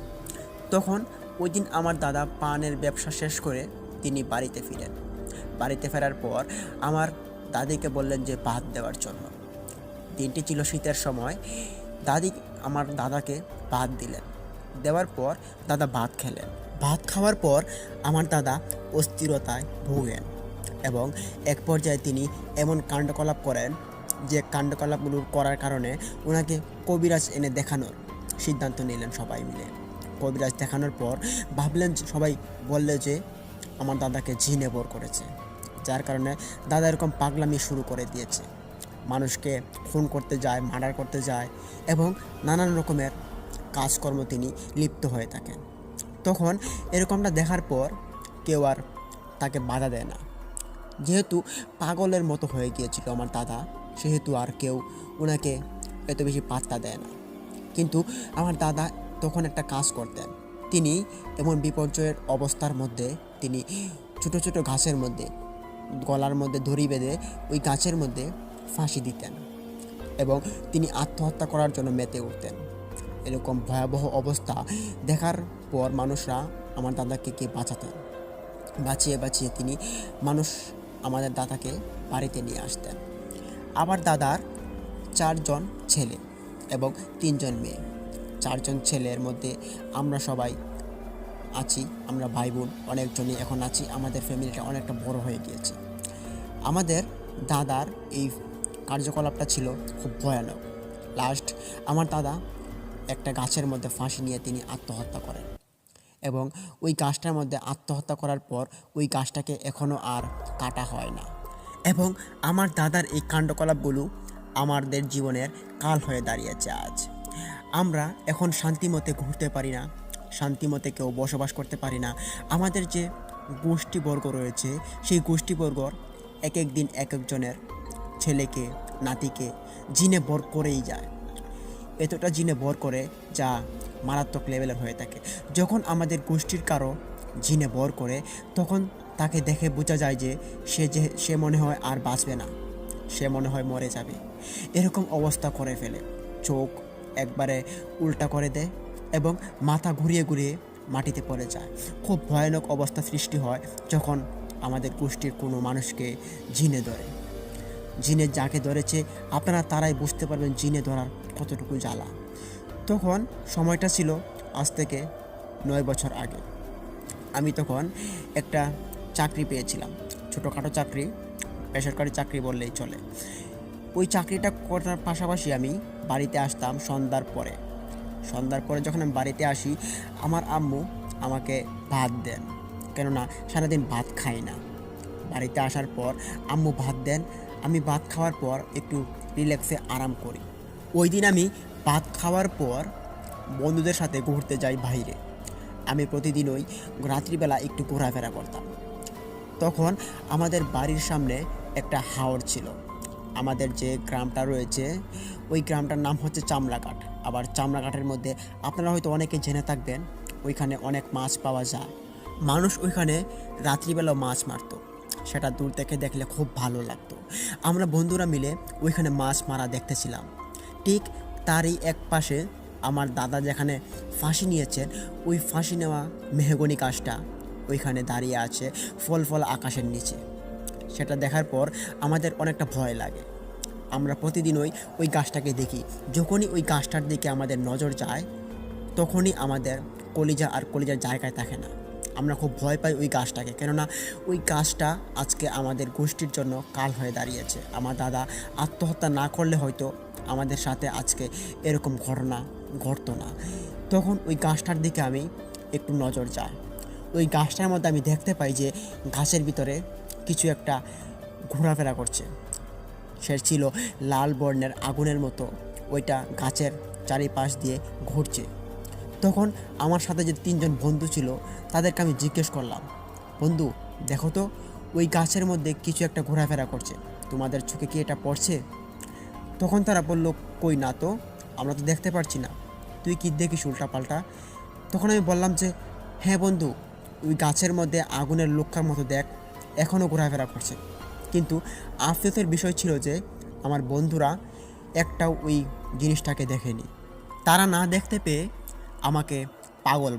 তখন ওই দিন আমার দাদা পানের ব্যবসা শেষ করে তিনি বাড়িতে ফিরেন। বাড়িতে ফেরার পর আমার দাদিকে বললেন যে ভাত দেওয়ার জন্য। দিনটি ছিল শীতের সময়। দাদি আমার দাদাকে ভাত দিলেন। দেওয়ার পর দাদা ভাত খেলেন। ভাত খাওয়ার পর আমার দাদা অস্থিরতায় ভোগেন এবং এক পর্যায়ে তিনি এমন কাণ্ডকলাপ করেন যে কাণ্ডকলাপগুলো করার কারণে ওনাকে কবিরাজ এনে দেখানোর সিদ্ধান্ত নিলেন সবাই মিলে। কবিরাজ দেখানোর পর ভাবলেন, সবাই বললে যে আমার দাদাকে জিনে ভর করেছে, যার কারণে দাদা এরকম পাগলামি শুরু করে দিয়েছে। মানুষকে খুন করতে যায়, মার্ডার করতে যায় এবং নানান রকমের কাজকর্ম তিনি লিপ্ত হয়ে থাকেন। তখন এরকমটা দেখার পর কেউ আর তাকে বাধা দেয় না। যেহেতু পাগলের মতো হয়ে গিয়েছিল আমার দাদা, সেহেতু আর কেউ ওনাকে এত বেশি পাত্তা দেয় না। কিন্তু আমার দাদা তখন একটা কাজ করতেন। তিনি এমন বিপর্যয়ের অবস্থার মধ্যে তিনি ছোটো ছোটো গাছের মধ্যে গলার মধ্যে দড়ি বেঁধে ওই গাছের মধ্যে ফাঁসি দিতেন এবং তিনি আত্মহত্যা করার জন্য মেতে উঠতেন। এরকম ভয়াবহ অবস্থা দেখার পর মানুষরা আমার দাদাকে বাঁচাতেন। বাঁচিয়ে বাঁচিয়ে তিনি আমাদের দাদাকে বাড়িতে নিয়ে আসতেন। আমার দাদার 4 জন ছেলে এবং 3 জন মেয়ে। 4 জন ছেলের মধ্যে আমরা সবাই আছি, আমরা ভাই বোন অনেকজনই এখন আছি। আমাদের ফ্যামিলিটা অনেকটা বড় হয়ে গিয়েছে। আমাদের দাদার এই কার্যকলাপটা ছিল খুব ভয়ানক। লাস্ট আমার দাদা একটা গাছের মধ্যে ফাঁসি নিয়ে তিনি আত্মহত্যা করেন এবং ওই গাছটার মধ্যে আত্মহত্যা করার পর ওই গাছটাকে এখনও আর কাটা হয় না। এবং আমার দাদার এই কাণ্ডকলাপগুলো আমাদের জীবনের কাল হয়ে দাঁড়িয়েছে আজ। আমরা এখন শান্তিমতে ঘুরতে পারি না, শান্তিমতে কেউ বসবাস করতে পারি না। আমাদের যে গোষ্ঠীবর্গ রয়েছে সেই গোষ্ঠীবর্গর এক এক দিন এক একজনের ছেলেকে নাতিকে জিনে ভর করেই যায়, এতটা জিনে ভর করে যা মারাত্মক লেভেলের হয়ে থাকে। যখন আমাদের গোষ্ঠীর কারো জিনে ভর করে তখন তাকে দেখে বোঝা যায় যে সে মনে হয় আর বাঁচবে না, সে মনে হয় মরে যাবে, এরকম অবস্থা করে ফেলে। চোখ একবারে উল্টা করে দেয় এবং মাথা ঘুরিয়ে ঘুরিয়ে মাটিতে পড়ে যায়। খুব ভয়ানক অবস্থা সৃষ্টি হয় যখন আমাদের গোষ্ঠীর কোনো মানুষকে জিনে ধরে। জিনে যাকে ধরেছে আপনারা তারাই বুঝতে পারবেন জিনে ধরার কতটুকু জ্বালা। তখন সময়টা ছিল আজ থেকে 9 বছর আগে। আমি তখন একটা চাকরি পেয়েছিলাম, ছোটোখাটো চাকরি, বেসরকারি চাকরি বললেই চলে। ওই চাকরিটা করার পাশাপাশি আমি বাড়িতে আসতাম সন্ধ্যার পরে। সন্ধ্যার পরে যখন আমি বাড়িতে আসি আমার আম্মু আমাকে ভাত দেন, কেননা সারাদিন ভাত খাই না। বাড়িতে আসার পর আম্মু ভাত দেন, আমি ভাত খাওয়ার পর একটু রিল্যাক্সে আরাম করি। ওই দিন আমি ভাত খাওয়ার পর বন্ধুদের সাথে ঘুরতে যাই বাইরে। আমি প্রতিদিনই রাত্রিবেলা একটু ঘোরাফেরা করতাম। তখন আমাদের বাড়ির সামনে একটা হাওর ছিল। আমাদের যে গ্রামটা রয়েছে ওই গ্রামটার নাম হচ্ছে চামড়াঘাট। আবার চামড়াঘাটের মধ্যে আপনারা হয়তো অনেকে জেনে থাকবেন ওইখানে অনেক মাছ পাওয়া যায়। মানুষ ওইখানে রাত্রিবেলা মাছ মারতো, সেটা দূর থেকে দেখলে খুব ভালো লাগতো। আমরা বন্ধুরা মিলে ওইখানে মাছ মারা দেখতেছিলাম। ঠিক তারই এক পাশে আমার দাদা যেখানে ফাঁসি নিয়েছেন ওই ফাঁসি নেওয়া মেহগনি গাছটা ওইখানে দাঁড়িয়ে আছে ফল আকাশের নিচে। সেটা দেখার পর আমাদের অনেকটা ভয় লাগে। আমরা প্রতিদিনই ওই গাছটাকে দেখি। যখনই ওই গাছটার দিকে আমাদের নজর যায় তখনই আমাদের কলিজা আর কলিজার জায়গায় থাকে না। আমরা খুব ভয় পাই ওই গাছটাকে, কেননা ওই গাছটা আজকে আমাদের গোষ্ঠীর জন্য কাল হয়ে দাঁড়িয়েছে। আমার দাদা আত্মহত্যা না করলে হয়তো আমাদের সাথে আজকে এরকম ঘটনা ঘটতো না। তখন ওই গাছটার দিকে আমি একটু নজর যায়। ওই গাছটার মধ্যে আমি দেখতে পাই যে গাছের ভিতরে কিছু একটা ঘোরাফেরা করছে। সে ছিল লাল বর্ণের আগুনের মতো, ওইটা গাছের চারিপাশ দিয়ে ঘুরছে। তখন আমার সাথে যে 3জন বন্ধু ছিল তাদেরকে আমি জিজ্ঞেস করলাম, বন্ধু দেখো তো ওই গাছের মধ্যে কিছু একটা ঘোরাফেরা করছে, তোমাদের চোখে কি এটা পড়ছে? তখন তারা বলল, কই না তো, আমরা তো দেখতে পারছি না, তুই কি দেখিস উল্টা পাল্টা? তখন আমি বললাম যে হ্যাঁ বন্ধু, ওই গাছের মধ্যে আগুনের লক্ষার মতো দেখ এখনও ঘোরাফেরা করছে। কিন্তু আফসোসের বিষয় ছিল যে আমার বন্ধুরা একটাও ওই জিনিসটাকে দেখেনি। তারা না দেখতে পেয়ে আমাকে পাগল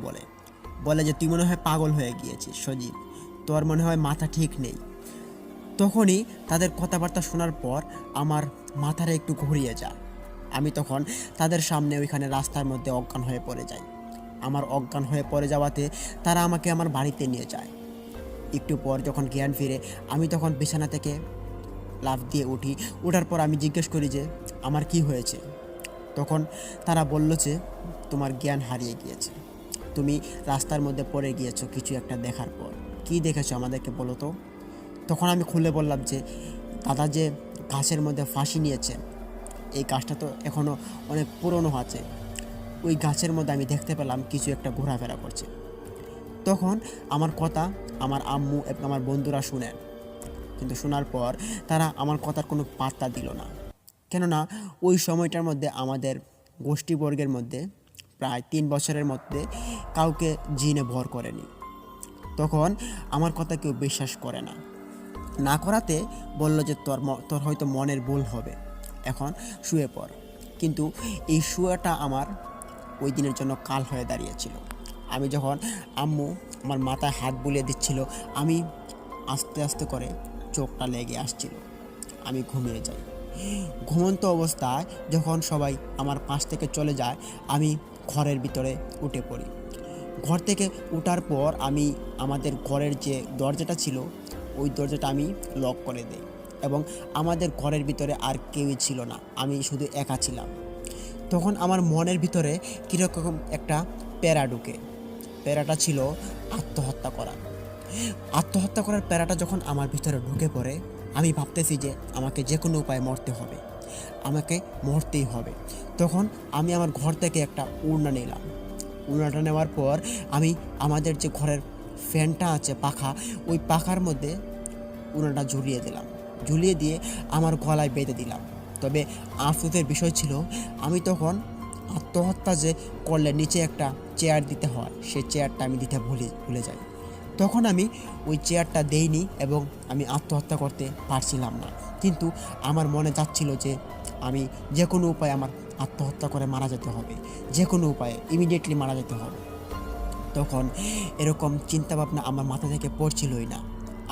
বলে যে তুই মনে হয় পাগল হয়ে গিয়েছিস সজীব, তোর মনে হয় মাথা ঠিক নেই। তখনই তাদের কথাবার্তা শোনার পর আমার মাথাটা একটু ঘুরিয়ে যায়। আমি তখন তাদের সামনে ওইখানে রাস্তার মধ্যে অজ্ঞান হয়ে পড়ে যাই। আমার অজ্ঞান হয়ে পড়ে যাওয়াতে তারা আমাকে আমার বাড়িতে নিয়ে যায়। একটু পর যখন জ্ঞান ফিরে আমি তখন বিছানা থেকে লাফ দিয়ে উঠি। ওঠার পর আমি জিজ্ঞেস করি যে আমার কি হয়েছে? তখন তারা বলল যে তোমার জ্ঞান হারিয়ে গিয়েছে, তুমি রাস্তার মধ্যে পড়ে গিয়েছো কিছু একটা দেখার পর। কি দেখেছো আমাদেরকে বলো তো? তখন আমি খুলে বললাম যে দাদা যে গাছের মধ্যে ফাঁসি নিয়েছে, এই গাছটা তো এখনও অনেক পুরনো আছে, ওই গাছের মধ্যে আমি দেখতে পেলাম কিছু একটা ঘোরাফেরা করছে। তখন আমার কথা আমার আম্মু এবং আমার বন্ধুরা শুনেন, কিন্তু শোনার পর তারা আমার কথার কোনো পাত্তা দিল না। কেননা ওই সময়টার মধ্যে আমাদের গোষ্ঠীবর্গের মধ্যে প্রায় 3 বছরের মধ্যে কাউকে জিনে ভর করেনি। তখন আমার কথা কেউ বিশ্বাস করে না করাতে বলল যে তোর হয়তো মনের ভুল হবে, এখন শুয়ে পড়। কিন্তু এই শুয়াটা আমার ওই দিনের জন্য কাল হয়ে দাঁড়িয়েছিল। আমি যখন আম্মু আমার মাথায় হাত বুলিয়ে দিচ্ছিল আমি আস্তে আস্তে করে চোখটা লেগে আসছিল, আমি ঘুমিয়ে যাই। ঘুমন্ত অবস্থায় যখন সবাই আমার পাশ থেকে চলে যায় আমি ঘরের ভিতরে উঠে পড়ি। ঘর থেকে ওঠার পর আমি আমাদের ঘরের যে দরজাটা ছিল ওই দরজাটা আমি লক করে দিই এবং আমাদের ঘরের ভিতরে আর কেউই ছিল না, আমি শুধু একা ছিলাম। তখন আমার মনের ভিতরে কীরকম একটা প্যারা ঢুকে। প্যারাটা ছিল আত্মহত্যা করার প্যারাটা যখন আমার ভিতরে ঢুকে পড়ে আমি ভাবতেছি যে আমাকে যে কোনো উপায়ে মরতে হবে, আমাকে মরতেই হবে। তখন আমি আমার ঘর থেকে একটা ওড়না নিলাম, উনাটা নেওয়ার পর আমি আমাদের যে ঘরের ফ্যানটা আছে পাখা, ওই পাখার মধ্যে উনাটা ঝুলিয়ে দিলাম, ঝুলিয়ে দিয়ে আমার গলায় বেঁধে দিলাম। তবে আফসোসের বিষয় ছিল আমি তখন আত্মহত্যা যে করলে নিচে একটা চেয়ার দিতে হয়, সেই চেয়ারটা আমি দিতে ভুলে যাই। তখন আমি ওই চেয়ারটা দেইনি এবং আমি আত্মহত্যা করতে পারছিলাম না। কিন্তু আমার মনে যাচ্ছিল যে আমি যে কোনো উপায়ে আমার আত্মহত্যা করে মারা যেতে হবে, যে কোনো উপায়ে ইমিডিয়েটলি মারা যেতে হবে। তখন এরকম চিন্তাভাবনা আমার মাথা থেকে পড়ছিলই না।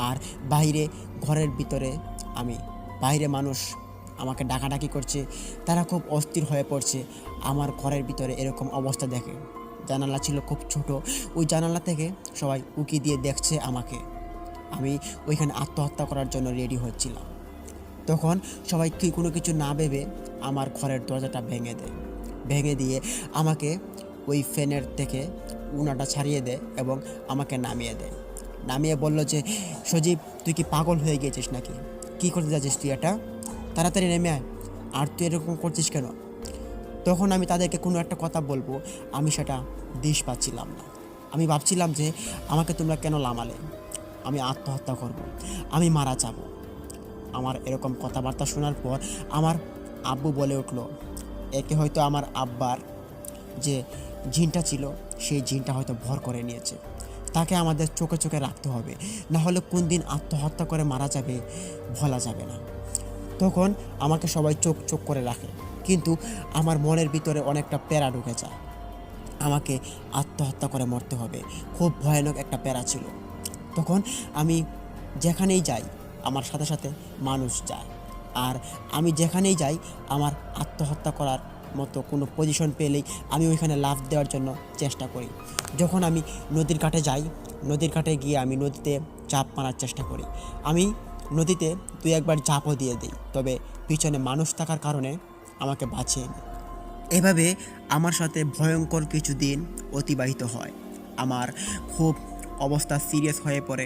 আর বাইরে ঘরের ভিতরে আমি বাইরে মানুষ আমাকে ডাকাডাকি করছে, তারা খুব অস্থির হয়ে পড়ছে আমার ঘরের ভিতরে এরকম অবস্থা দেখে। জানালা ছিল খুব ছোট, ওই জানালা থেকে সবাই উকি দিয়ে দেখছে আমাকে। আমি ওইখানে আত্মহত্যা করার জন্য রেডি হচ্ছিলাম। তখন সবাই কি কোনো কিছু না ভেবে আমার ঘরের দরজাটা ভেঙে দেয়, ভেঙে দিয়ে আমাকে ওই ফ্যানের থেকে উনাটা ছাড়িয়ে দেয় এবং আমাকে নামিয়ে দেয়। নামিয়ে বলল যে, সজীব তুই কি পাগল হয়ে গিয়েছিস নাকি? কী করতে যাচ্ছিস তুই? এটা তাড়াতাড়ি নেমে আয়, আর তুই এরকম করছিস কেন? তখন আমি তাদেরকে কোনো একটা কথা বলবো, আমি সেটা দিশ পাচ্ছিলাম না। আমি ভাবছিলাম যে আমাকে তোমরা কেন লামালে, আমি আত্মহত্যা করব, আমি মারা যাব। আমার এরকম কথাবার্তা শোনার পর আমার আব্বু বলে উঠলো, একে হয়তো আমার আব্বার যে জিনটা ছিল সেই জিনটা হয়তো ভর করে নিয়েছে, তাকে আমাদের চোখে চোখে রাখতে হবে, না হলে কোন দিন আত্মহত্যা করে মারা যাবে বলা যাবে না। তখন আমাকে সবাই চোখ চোখ করে রাখে, কিন্তু আমার মনের ভিতরে অনেকটা প্যারা ঢুকে যায়, আমাকে আত্মহত্যা করে মরতে হবে। খুব ভয়ানক একটা প্যারা ছিল। তখন আমি যেখানেই যাই আমার সাথে সাথে মানুষ যায়, আর আমি যেখানেই যাই আমার আত্মহত্যা করার মতো কোনো পজিশন পেলেই আমি ওইখানে লাফ দেওয়ার জন্য চেষ্টা করি। যখন আমি নদীর ঘাটে যাই, নদীর ঘাটে গিয়ে আমি নদীতে ঝাঁপ মারার চেষ্টা করি। আমি নদীতে দুই একবার ঝাঁপও দিয়ে দিই, তবে পিছনে মানুষ থাকার কারণে আমাকে বাঁচিয়ে নেয়। এভাবে আমার সাথে ভয়ঙ্কর কিছু দিন অতিবাহিত হয়। আমার খুব অবস্থা সিরিয়াস হয়ে পড়ে,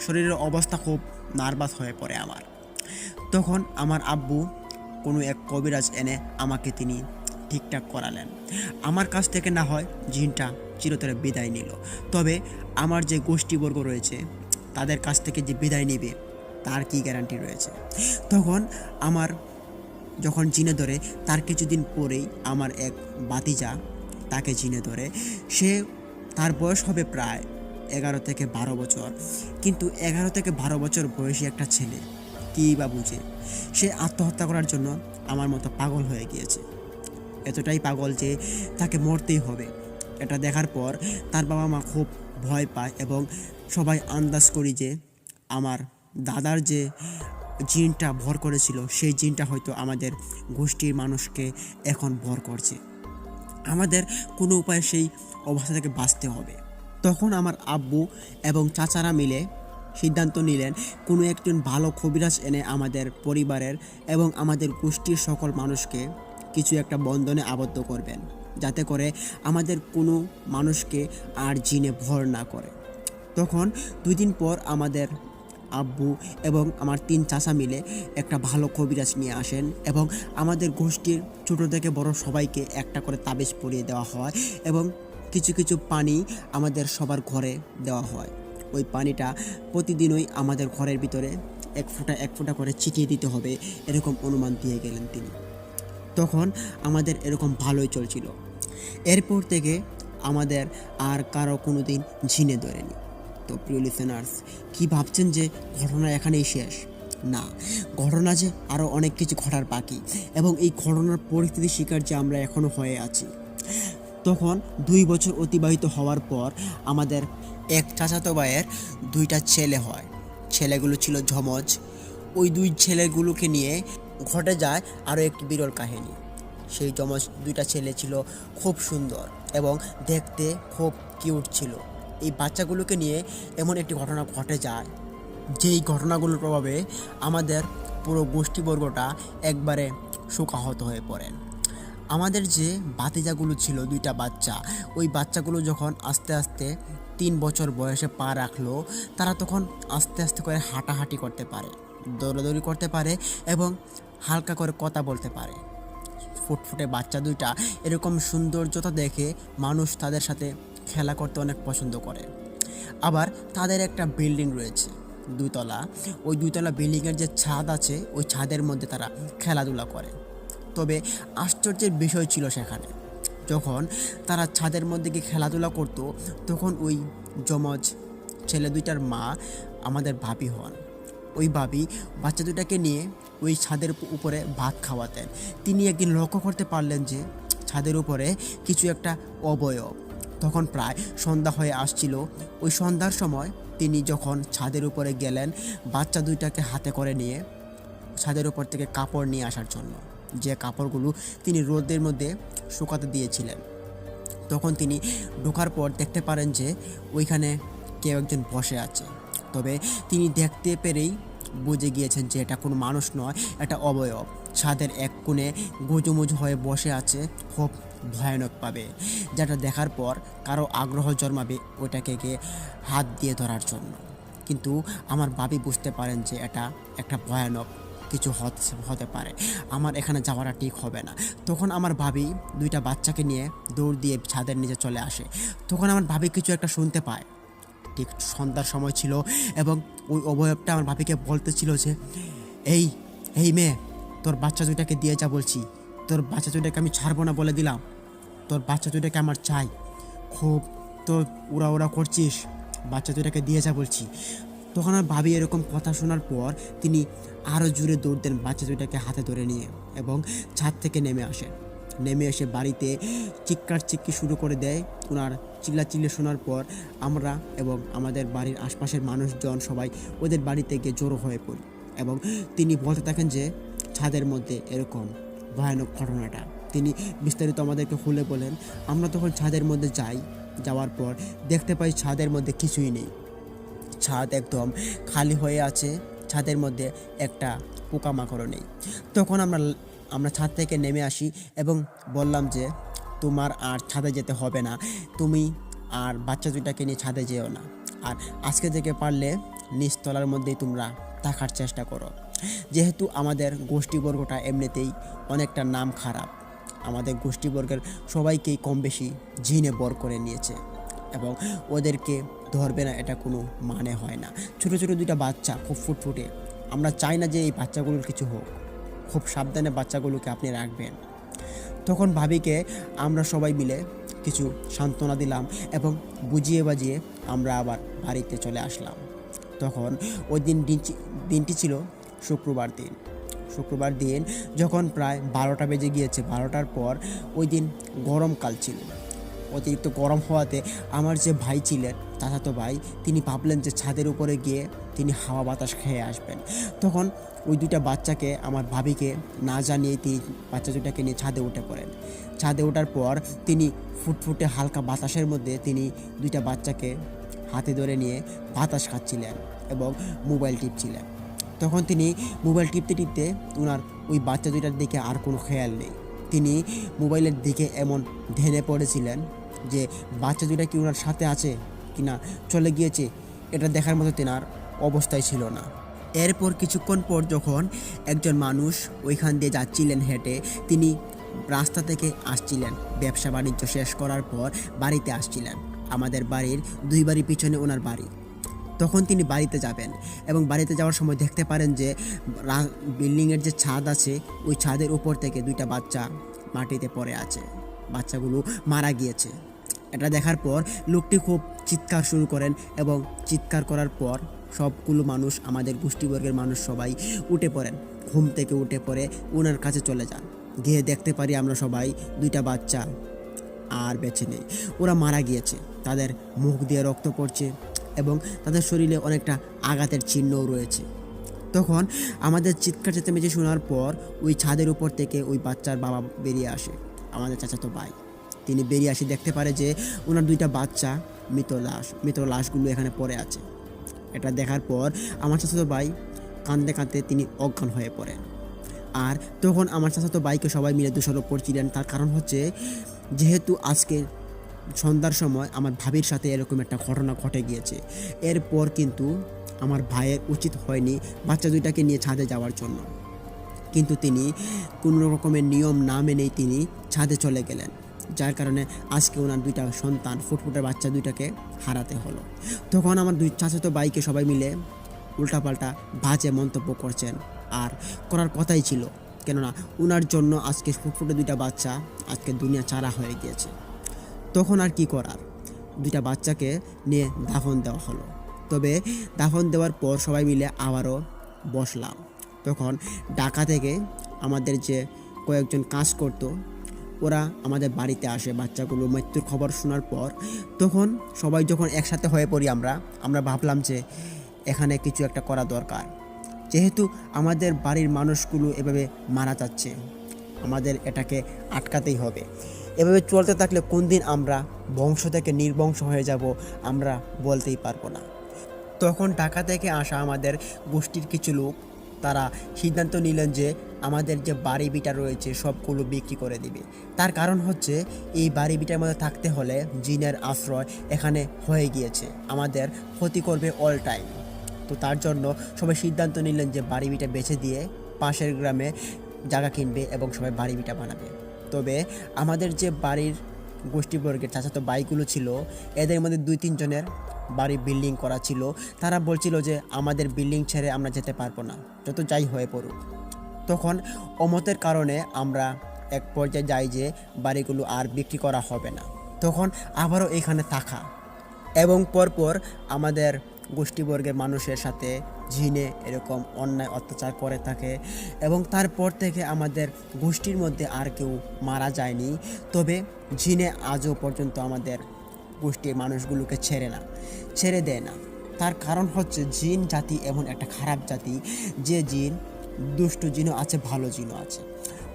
শরীরের অবস্থা খুব নার্ভাস হয়ে পড়ে আমার। তখন আমার আব্বু কোনো এক কবিরাজ এনে আমাকে তিনি ঠিকঠাক করালেন। আমার কাছ থেকে না হয় জিনটা চিরতরে বিদায় নিল, তবে আমার যে গোষ্ঠীবর্গ রয়েছে তাদের কাছ থেকে যে বিদায় নেবে তার কি গ্যারান্টি রয়েছে? তখন আমার যখন জিনে ধরে তার কিছুদিন পরেই আমার এক ভাতিজা তাকে জিনে ধরে। তার বয়স হবে প্রায় 11 থেকে 12 বছর, কিন্তু 11 থেকে 12 বছর বয়সী একটা ছেলে কী বা বুঝে, সে আত্মহত্যা করার জন্য আমার মতো পাগল হয়ে গিয়েছে। এতটাই পাগল যে তাকে মরতেই হবে। এটা দেখার পর তার বাবা মা খুব ভয় পায় এবং সবাই আন্দাজ করি যে আমার দাদার যে জিনটা ভর করেছিল সেই জিনটা হয়তো আমাদের গোষ্ঠীর মানুষকে এখন ভর করছে। আমাদের কোনো উপায়ে সেই অবস্থা থেকে বাঁচতে হবে। তখন আমার আব্বু এবং চাচারা মিলে সিদ্ধান্ত নিলেন কোনো একজন ভালো কবিরাজ এনে আমাদের পরিবারের এবং আমাদের গোষ্ঠীর সকল মানুষকে কিছু একটা বন্ধনে আবদ্ধ করবেন, যাতে করে আমাদের কোনো মানুষকে আর জিনে ভর না করে। তখন 2 দিন পর আমাদের আব্বু এবং আমার 3 চাচা মিলে একটা ভালো কবিরাজ নিয়ে আসেন এবং আমাদের গোষ্ঠীর ছোটো থেকে বড় সবাইকে একটা করে তাবিজ পরিয়ে দেওয়া হয় এবং কিছু কিছু পানি আমাদের সবার ঘরে দেওয়া হয়। ওই পানিটা প্রতিদিনই আমাদের ঘরের ভিতরে এক ফোঁটা করে ছিটিয়ে দিতে হবে, এরকম অনুমান দিয়ে গেলেন তিনি। তখন আমাদের এরকম ভালোই চলছিল। এরপর থেকে আমাদের আর কারো কোনো দিন ঝিনে ধরেনি। তো প্রিয় লিসেনার্স, কি ভাবছেন যে ঘটনা এখানেই শেষ? না, ঘটনা যে আরও অনেক কিছু ঘটার বাকি এবং এই ঘটনার পরিস্থিতির শিকার যে আমরা এখনও হয়ে আছি। তখন 2 বছর অতিবাহিত হওয়ার পর আমাদের এক চাচাতো ভাইয়ের 2টা ছেলে হয়। ছেলেগুলো ছিল যমজ। ওই 2 ছেলেগুলোকে নিয়ে ঘটে যায় আরও একটি বিরল কাহিনী। সেই যমজ 2টা ছেলে ছিল খুব সুন্দর এবং দেখতে খুব কিউট ছিল। এই বাচ্চাগুলোকে নিয়ে এমন একটি ঘটনা ঘটে যায়, যেই ঘটনাগুলোর প্রভাবে আমাদের পুরো গোষ্ঠীবর্গটা একবারে শোকাহত হয়ে পড়েন। আমাদের যে ভাতিজাগুলো ছিল 2টা বাচ্চা, ওই বাচ্চাগুলো যখন আস্তে আস্তে 3 বছর বয়সে পা রাখলো, তারা তখন আস্তে আস্তে করে হাঁটাহাঁটি করতে পারে, দৌড়াদৌড়ি করতে পারে এবং হালকা করে কথা বলতে পারে। ফুটফুটে বাচ্চা দুইটা এরকম সৌন্দর্যতা দেখে মানুষ তাদের সাথে খেলা করতে অনেক পছন্দ করে। আবার তাদের একটা বিল্ডিং রয়েছে দুতলা, ওই দুতলা বিল্ডিংয়ের যে ছাদ আছে ওই ছাদের মধ্যে তারা খেলাধুলা করে। তবে আশ্চর্যের বিষয় ছিল সেখানে, যখন তারা ছাদের মধ্যে গিয়ে খেলাধুলা করতো তখন ওই যমজ ছেলে দুইটার মা আমাদের ভাবি হন, ওই ভাবি বাচ্চা দুটাকে নিয়ে ওই ছাদের উপরে ভাত খাওয়াতেন। তিনি একদিন লক্ষ্য করতে পারলেন যে ছাদের উপরে কিছু একটা অবয়ব। তখন প্রায় সন্ধ্যা হয়ে আসছিল। ওই সন্ধ্যার সময় তিনি যখন ছাদের উপরে গেলেন বাচ্চা দুইটাকে হাতে করে নিয়ে ছাদের উপর থেকে কাপড় নিয়ে আসার জন্য, যে কাপড়গুলো তিনি রোদের মধ্যে শুকাতে দিয়েছিলেন। তখন তিনি ঢোকার পর দেখতে পারেন যে ওইখানে কেউ একজন বসে আছে। তবে তিনি দেখতে পেরেই বুঝে গিয়েছেন যে এটা কোনো মানুষ নয়, এটা অবয়ব। ছাদের এক কোণে গুজুমুজু হয়ে বসে আছে খুব ভয়ানকভাবে, যেটা দেখার পর কারো আগ্রহ জন্মাবে ওইটাকে গিয়ে হাত দিয়ে ধরার জন্য। কিন্তু আমার ভাবি বুঝতে পারেন যে এটা একটা ভয়ানক কিছু হতে পারে, আমার এখানে যাওয়াটা ঠিক হবে না। তখন আমার ভাবি দুইটা বাচ্চাকে নিয়ে দৌড় দিয়ে ছাদের নিচে চলে আসে। তখন আমার ভাবি কিছু একটা শুনতে পায়, ঠিক সন্ধ্যার সময় ছিল, এবং ওই অবয়বটা আমার ভাবিকে বলতেছিল যে এই এই মেয়ে, তোর বাচ্চা দুইটাকে দিয়ে যা বলছি, তোর বাচ্চা দুইটাকে আমি ছাড়বো না বলে দিলাম, তোর বাচ্চা দুইটাকে আমার চাই, খুব তোর উড়া করছিস, বাচ্চা দুইটাকে দিয়ে যা বলছি। তখন আমার ভাবি এরকম কথা শোনার পর তিনি আরও জোরে দৌড় দেন বাচ্চা দুইটাকে হাতে ধরে নিয়ে, এবং ছাদ থেকে নেমে এসে বাড়িতে চিৎকি শুরু করে দেয়। ওনার চিল্লাচিল্লি শোনার পর আমরা এবং আমাদের বাড়ির আশপাশের মানুষজন সবাই ওদের বাড়িতে গিয়ে জড়ো হয়ে পড়ি, এবং তিনি বলতে থাকেন যে ছাদের মধ্যে এরকম ভয়ানক ঘটনাটা। তিনি বিস্তারিত আমাদেরকে খুলে বলেন। আমরা তখন ছাদের মধ্যে যাওয়ার পর দেখতে পাই ছাদের মধ্যে কিছুই নেই, ছাদ একদম খালি হয়ে আছে, ছাদের মধ্যে একটা পোকামাকড়ও নেই। তখন আমরা ছাদ থেকে নেমে আসি এবং বললাম যে তোমার আর ছাদে যেতে হবে না, তুমি আর বাচ্চা দুটাকে নিয়ে ছাদে যেও না, আর আজকে থেকে পারলে নিচতলার মধ্যেই তোমরা থাকার চেষ্টা করো। যেহেতু আমাদের গোষ্ঠীবর্গটা এমনিতেই অনেকটা নাম খারাপ, আমাদের গোষ্ঠীবর্গের সবাইকেই কম বেশি জিনে বর করে নিয়েছে, এবং ওদেরকে ধরবে না এটা কোনো মানে হয় না। ছোটো ছোটো দুইটা বাচ্চা খুব ফুটফুটে, আমরা চাই না যে এই বাচ্চাগুলোর কিছু হোক, খুব সাবধানে বাচ্চাগুলোকে আপনি রাখবেন। তখন ভাবিকে আমরা সবাই মিলে কিছু সান্ত্বনা দিলাম এবং বুঝিয়ে বাজিয়ে আমরা আবার বাড়িতে চলে আসলাম। তখন ওই দিনটি ছিল শুক্রবার দিন, যখন প্রায় 12টা বেজে গিয়েছে। 12টার পর ওই দিন গরমকাল ছিল, অতিরিক্ত গরম হওয়াতে আমার যে ভাই ছিলেন, চাচাতো ভাই, তিনি ভাবলেন যে ছাদের উপরে গিয়ে তিনি হাওয়া বাতাস খেয়ে আসবেন। তখন ওই দুইটা বাচ্চাকে, আমার ভাবিকে না জানিয়ে তিনি বাচ্চা দুটাকে নিয়ে ছাদে উঠে পড়েন। ছাদে ওঠার পর তিনি ফুটফুটে হালকা বাতাসের মধ্যে তিনি দুইটা বাচ্চাকে হাতে ধরে নিয়ে বাতাস খাচ্ছিলেন এবং মোবাইল টিপছিলেন। তখন তিনি মোবাইল টিপতে ওনার ওই বাচ্চা দুইটার দিকে আর কোনো খেয়াল নেই। তিনি মোবাইলের দিকে এমন ধ্যানে পড়েছিলেন যে বাচ্চা দুইটা কি ওনার সাথে আছে কি না চলে গিয়েছে, এটা দেখার মতো তেনার অবস্থায় ছিল না। এরপর কিছুক্ষণ পর যখন একজন মানুষ ওইখান দিয়ে যাচ্ছিলেন হেঁটে, তিনি রাস্তা থেকে আসছিলেন, ব্যবসা বাণিজ্য শেষ করার পর বাড়িতে আসছিলেন। আমাদের বাড়ির 2 বাড়ি পিছনে ওনার বাড়ি। তখন তিনি বাড়িতে যাবেন এবং বাড়িতে যাওয়ার সময় দেখতে পারেন যে বিল্ডিংয়ের যে ছাদ আছে ওই ছাদের উপর থেকে 2টা বাচ্চা মাটিতে পড়ে আছে, বাচ্চাগুলো মারা গিয়েছে। এটা দেখার পর লোকটি খুব চিৎকার শুরু করেন এবং চিৎকার করার পর সবগুলো মানুষ, আমাদের গোষ্ঠীবর্গের মানুষ সবাই উঠে পড়েন, ঘুম থেকে উঠে পড়ে ওনার কাছে চলে যান। গিয়ে দেখতে পারি আমরা সবাই 2টা বাচ্চা আর বেঁচে নেই, ওরা মারা গিয়েছে, তাদের মুখ দিয়ে রক্ত পড়ছে এবং তাদের শরীরে অনেকটা আঘাতের চিহ্নও রয়েছে। তখন আমাদের চিৎকার চেঁচামেচি শোনার পর ওই ছাদের উপর থেকে ওই বাচ্চার বাবা বেরিয়ে আসে, আমাদের চাচাতো ভাই। তিনি বেরিয়ে আসে, দেখতে পারে যে ওনার 2টা বাচ্চা মৃত লাশগুলো এখানে পড়ে আছে। এটা দেখার পর আমার চাচাতো ভাই কাঁদতে কাঁদতে তিনি অজ্ঞান হয়ে পড়েন। আর তখন আমার চাচাতো ভাইকে সবাই মিলে দোষারোপ করছিলেন। তার কারণ হচ্ছে, যেহেতু আজকে সন্ধ্যার সময় আমার ভাবির সাথে এরকম একটা ঘটনা ঘটে গিয়েছে, এরপর কিন্তু আমার ভাইয়ের উচিত হয়নি বাচ্চা 2টাকে নিয়ে ছাদে যাওয়ার জন্য। কিন্তু তিনি কোনো রকমের নিয়ম না মেনেই তিনি ছাদে চলে গেলেন, যার কারণে আজকে ওনার দুইটা সন্তান ফুটফুটে বাচ্চা দুইটাকে হারাতে হলো। তখন আমার দুই চাচাতো ভাইকে সবাই মিলে উল্টাপাল্টা বাজে মন্তব্য করছেন, আর করার কথাই ছিল, কেননা ওনার জন্য আজকে ফুটফুটে দুইটা বাচ্চা আজকে দুনিয়া ছাড়া হয়ে গিয়েছে। তখন আর কি করার, দুইটা বাচ্চাকে নিয়ে দাফন দেওয়া হলো। তবে দাফন দেওয়ার পর সবাই মিলে আবারও বসলাম। তখন ঢাকা থেকে আমাদের যে কয়েকজন কাজ করতো ওরা আমাদের বাড়িতে আসে বাচ্চাগুলো মৃত্যুর খবর শোনার পর। তখন সবাই যখন একসাথে হয়ে পড়ি আমরা ভাবলাম যে এখানে কিছু একটা করা দরকার, যেহেতু আমাদের বাড়ির মানুষগুলো এভাবে মারা যাচ্ছে, আমাদের এটাকে আটকাতেই হবে। এভাবে চলতে থাকলে কোন দিন আমরা বংশ থেকে নির্বংশ হয়ে যাব আমরা বলতেই পারবো না। তখন ঢাকা থেকে আসা আমাদের গোষ্ঠীর কিছু লোক তারা সিদ্ধান্ত নিলেন যে আমাদের যে বাড়ি বিটা রয়েছে সবগুলো বিক্রি করে দিবে। তার কারণ হচ্ছে এই বাড়ি বিটার মধ্যে থাকতে হলে জিনের আশ্রয় এখানে হয়ে গিয়েছে, আমাদের ক্ষতি করবে অল টাইম। তো তার জন্য সবাই সিদ্ধান্ত নিলেন যে বাড়ি বিটা বেচে দিয়ে পাশের গ্রামে জায়গা কিনবে এবং সবাই বাড়ি বিটা বানাবে। তবে আমাদের যে বাড়ির গোষ্ঠীবর্গের চাচাতো ভাইগুলো ছিল এদের মধ্যে 2-3 জনের বাড়ি বিল্ডিং করা ছিল, তারা বলছিল যে আমাদের বিল্ডিং ছেড়ে আমরা যেতে পারবো না, যত যাই হয়ে পড়ুক। তখন অমতের কারণে আমরা এক পর্যায়ে যাই যে বাড়িগুলো আর বিক্রি করা হবে না। তখন আবারও এখানে থাকা এবং পরপর আমাদের গোষ্ঠীবর্গের মানুষের সাথে জিনে এরকম অন্যায় অত্যাচার করে থাকে এবং তারপর থেকে আমাদের গোষ্ঠীর মধ্যে আর কেউ মারা যায়নি। তবে জিনে আজও পর্যন্ত আমাদের গোষ্ঠীর মানুষগুলোকে ছেড়ে দেয় না। তার কারণ হচ্ছে জিন জাতি এমন একটা খারাপ জাতি, যে জিন দুষ্ট জিনও আছে ভালো জিনও আছে।